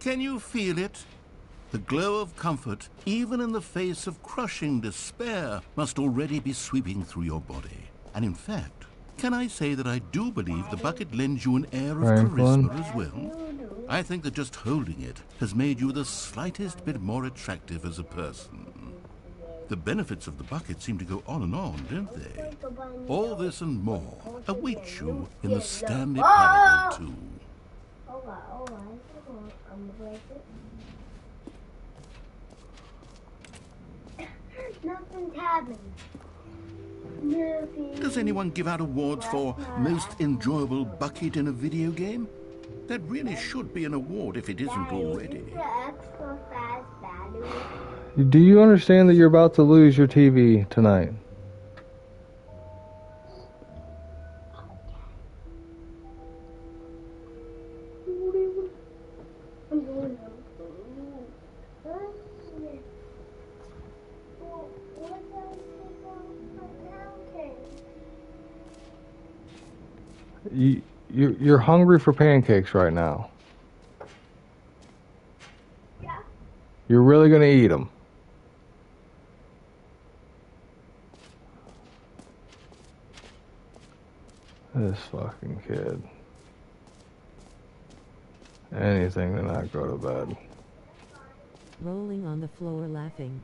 Can you feel it? The glow of comfort, even in the face of crushing despair, must already be sweeping through your body. And in fact, can I say that I do believe the bucket lends you an air of charisma as well? I think that just holding it has made you the slightest bit more attractive as a person. The benefits of the bucket seem to go on and on, don't they? All this and more await you in the Stanley Parable 2. Nothing's happening. Nothing. Does anyone give out awards for most enjoyable bucket in a video game? That really should be an award if it isn't already. Do you understand that you're about to lose your TV tonight? You're hungry for pancakes right now. Yeah. You're really gonna eat them. This fucking kid. Anything to not go to bed. Rolling on the floor laughing.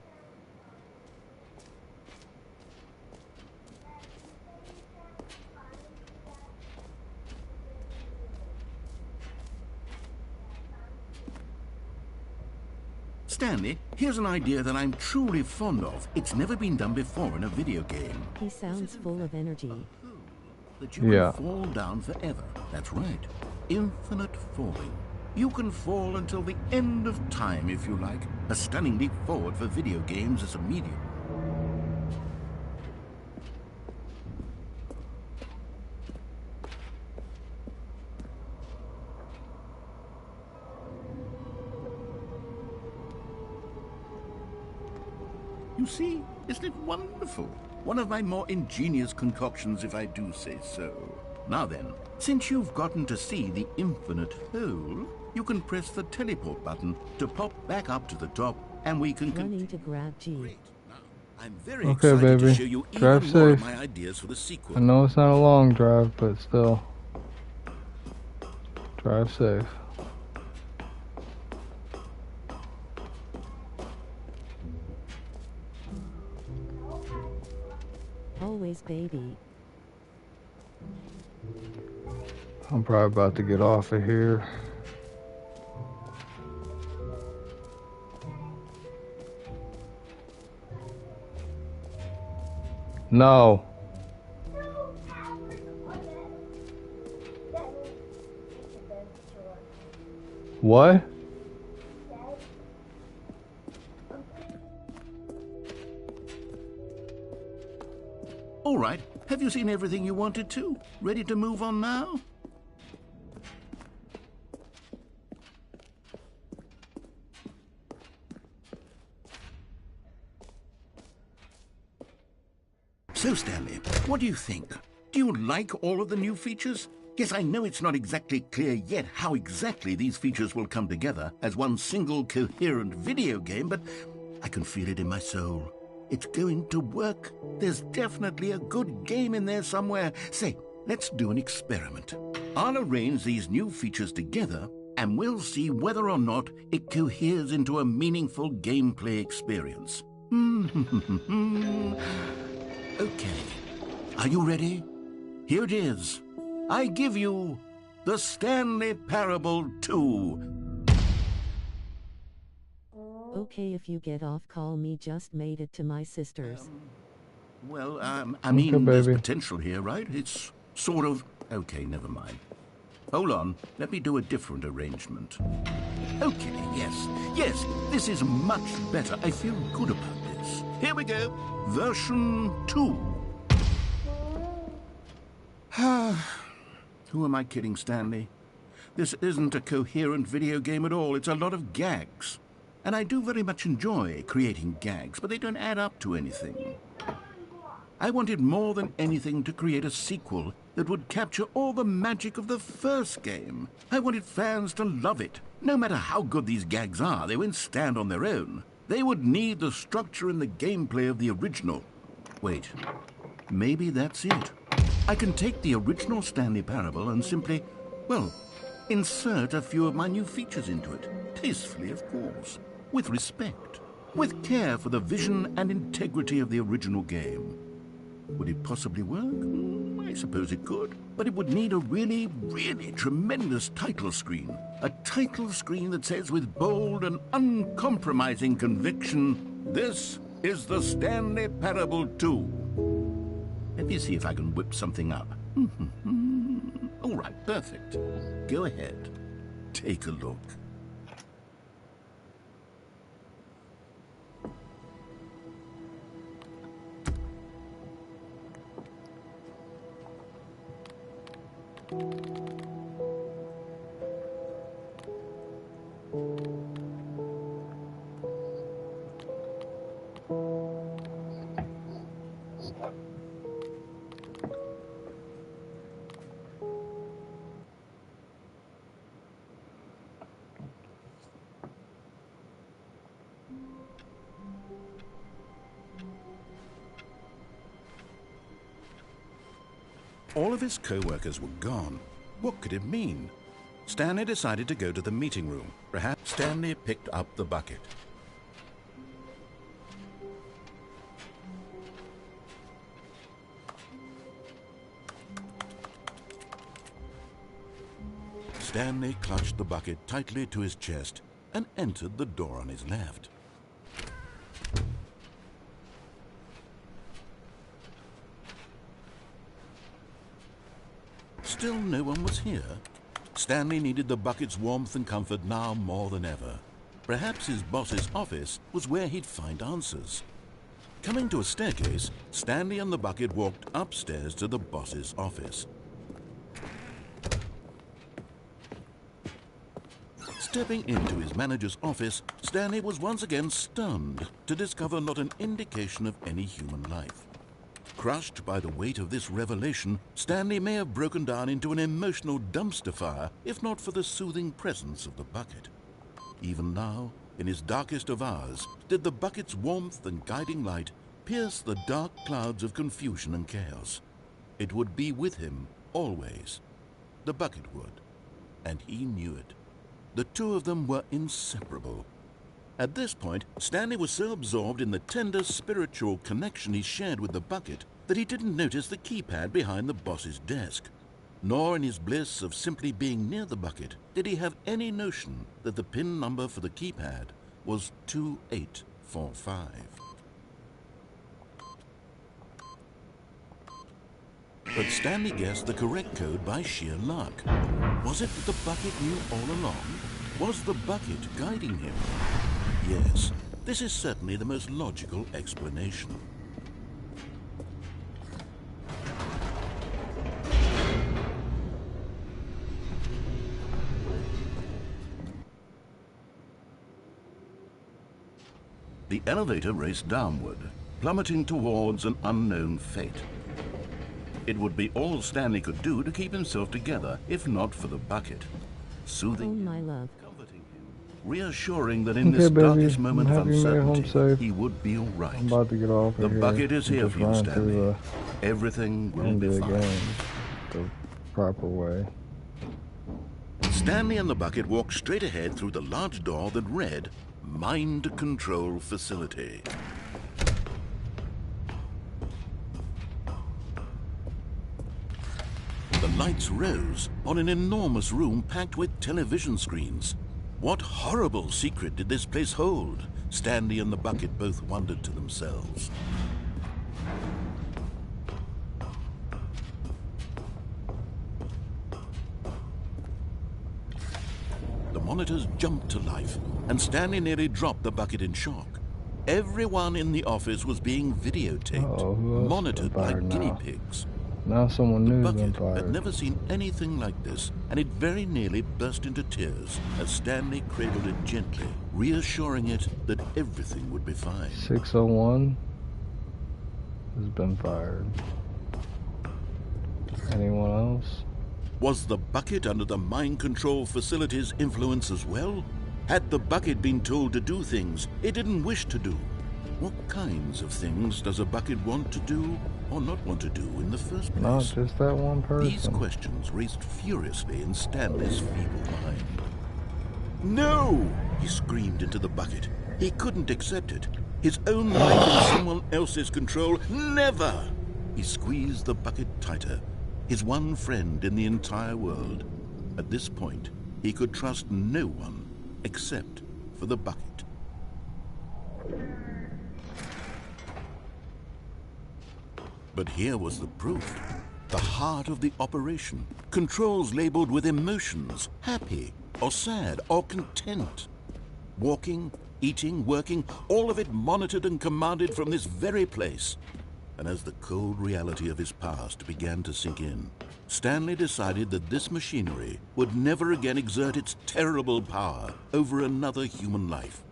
Stanley, here's an idea that I'm truly fond of. It's never been done before in a video game. He sounds full of energy. That you can fall down forever. That's right. Infinite falling. You can fall until the end of time, if you like. A stunning leap forward for video games as a medium. You see, isn't it wonderful? One of my more ingenious concoctions, if I do say so. Now then, since you've gotten to see the infinite hole, you can press the teleport button to pop back up to the top, and we can Running to grab G. Great. Now, I'm very excited to show you Drive even more of safe. my ideas for the sequel. I know it's not a long drive, but still. Drive safe. Always, baby. I'm probably about to get off of here. No. What? All right. Have you seen everything you wanted to? Ready to move on now? So, Stanley, what do you think? Do you like all of the new features? Yes, I know it's not exactly clear yet how exactly these features will come together as one single coherent video game, but I can feel it in my soul. It's going to work. There's definitely a good game in there somewhere. Say, let's do an experiment. I'll arrange these new features together, and we'll see whether or not it coheres into a meaningful gameplay experience. Okay. Are you ready? Here it is. I give you the Stanley Parable 2. Okay, if you get off, call me. Just made it to my sister's. I mean, there's baby. potential here, right? It's sort of... Okay, never mind. Hold on. Let me do a different arrangement. Okay, yes, this is much better. I feel good about this. Here we go. Version 2. Who am I kidding, Stanley? This isn't a coherent video game at all. It's a lot of gags. And I do very much enjoy creating gags, but they don't add up to anything. I wanted more than anything to create a sequel that would capture all the magic of the first game. I wanted fans to love it. No matter how good these gags are, they won't stand on their own. They would need the structure and the gameplay of the original. Wait, maybe that's it. I can take the original Stanley Parable and simply, well, insert a few of my new features into it. Tastefully, of course. With respect. With care for the vision and integrity of the original game. Would it possibly work? I suppose it could. But it would need a really, really tremendous title screen. A title screen that says with bold and uncompromising conviction, "This is the Stanley Parable 2. Let me see if I can whip something up. All right, perfect. Go ahead. Take a look. All of his co-workers were gone. What could it mean? Stanley decided to go to the meeting room. Perhaps Stanley picked up the bucket. Stanley clutched the bucket tightly to his chest and entered the door on his left. Still no one was here. Stanley needed the bucket's warmth and comfort now more than ever. Perhaps his boss's office was where he'd find answers. Coming to a staircase, Stanley and the bucket walked upstairs to the boss's office. Stepping into his manager's office, Stanley was once again stunned to discover not an indication of any human life. Crushed by the weight of this revelation, Stanley may have broken down into an emotional dumpster fire if not for the soothing presence of the bucket. Even now, in his darkest of hours, did the bucket's warmth and guiding light pierce the dark clouds of confusion and chaos. It would be with him, always. The bucket would. And he knew it. The two of them were inseparable. At this point, Stanley was so absorbed in the tender spiritual connection he shared with the bucket that he didn't notice the keypad behind the boss's desk. Nor in his bliss of simply being near the bucket did he have any notion that the PIN number for the keypad was 2845. But Stanley guessed the correct code by sheer luck. Was it that the bucket knew all along? Was the bucket guiding him? Yes, this is certainly the most logical explanation. The elevator raced downward, plummeting towards an unknown fate. It would be all Stanley could do to keep himself together, if not for the bucket. Soothing Oh, my love. comforting him, reassuring that in Okay, this baby. darkest moment of I'm happy you made it home uncertainty, safe. he would be all right. I'm about to get off The of here. bucket is I'm here just for you, running Stanley. through Everything the will end be of the fine. game the proper way. Stanley and the bucket walked straight ahead through the large door that read, Mind Control Facility. The lights rose on an enormous room packed with television screens. What horrible secret did this place hold? Stanley and the bucket both wondered to themselves. The monitors jumped to life, and Stanley nearly dropped the bucket in shock. Everyone in the office was being videotaped, Who else monitored is fired like guinea now? pigs. Now someone The new has been bucket had fired. never seen anything like this, and it very nearly burst into tears as Stanley cradled it gently, reassuring it that everything would be fine. 601 has been fired. Anyone else? Was the bucket under the mind control facility's influence as well? Had the bucket been told to do things it didn't wish to do? What kinds of things does a bucket want to do or not want to do in the first place? Not just that one person. These questions raced furiously in Stanley's feeble mind. No! He screamed into the bucket. He couldn't accept it. His own life in someone else's control, never! He squeezed the bucket tighter. His one friend in the entire world. At this point, he could trust no one except for the bucket. But here was the proof. The heart of the operation. Controls labeled with emotions, happy or sad or content. Walking, eating, working, all of it monitored and commanded from this very place. And as the cold reality of his past began to sink in, Stanley decided that this machinery would never again exert its terrible power over another human life.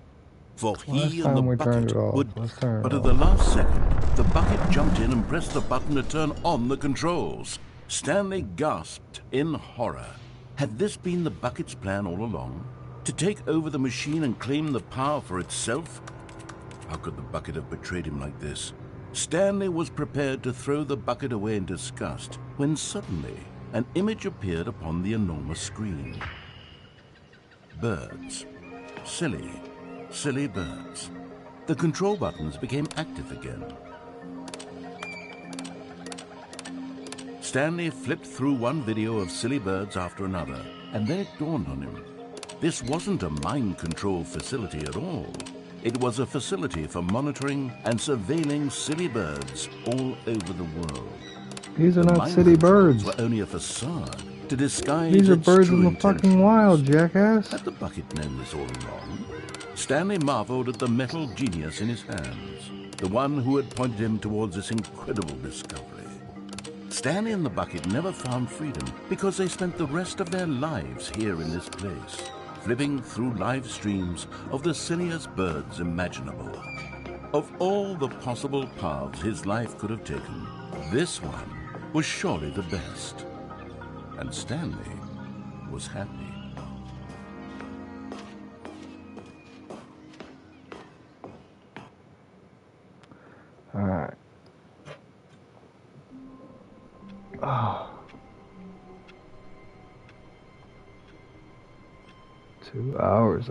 For he and the bucket would... But at the last second, the bucket jumped in and pressed the button to turn on the controls. Stanley gasped in horror. Had this been the bucket's plan all along? To take over the machine and claim the power for itself? How could the bucket have betrayed him like this? Stanley was prepared to throw the bucket away in disgust when suddenly an image appeared upon the enormous screen. Birds. Silly, silly birds. The control buttons became active again. Stanley flipped through one video of silly birds after another, and then it dawned on him. This wasn't a mind control facility at all. It was a facility for monitoring and surveilling silly birds all over the world. These are The not mind city controls birds. were only a facade to disguise These are its birds true in the fucking intentions. wild, jackass. Had the bucket known this all along? Stanley marveled at the metal genius in his hands, the one who had pointed him towards this incredible discovery. Stanley and the bucket never found freedom because they spent the rest of their lives here in this place, flipping through live streams of the silliest birds imaginable. Of all the possible paths his life could have taken, this one was surely the best. And Stanley was happy. All right. Oh. 2 hours of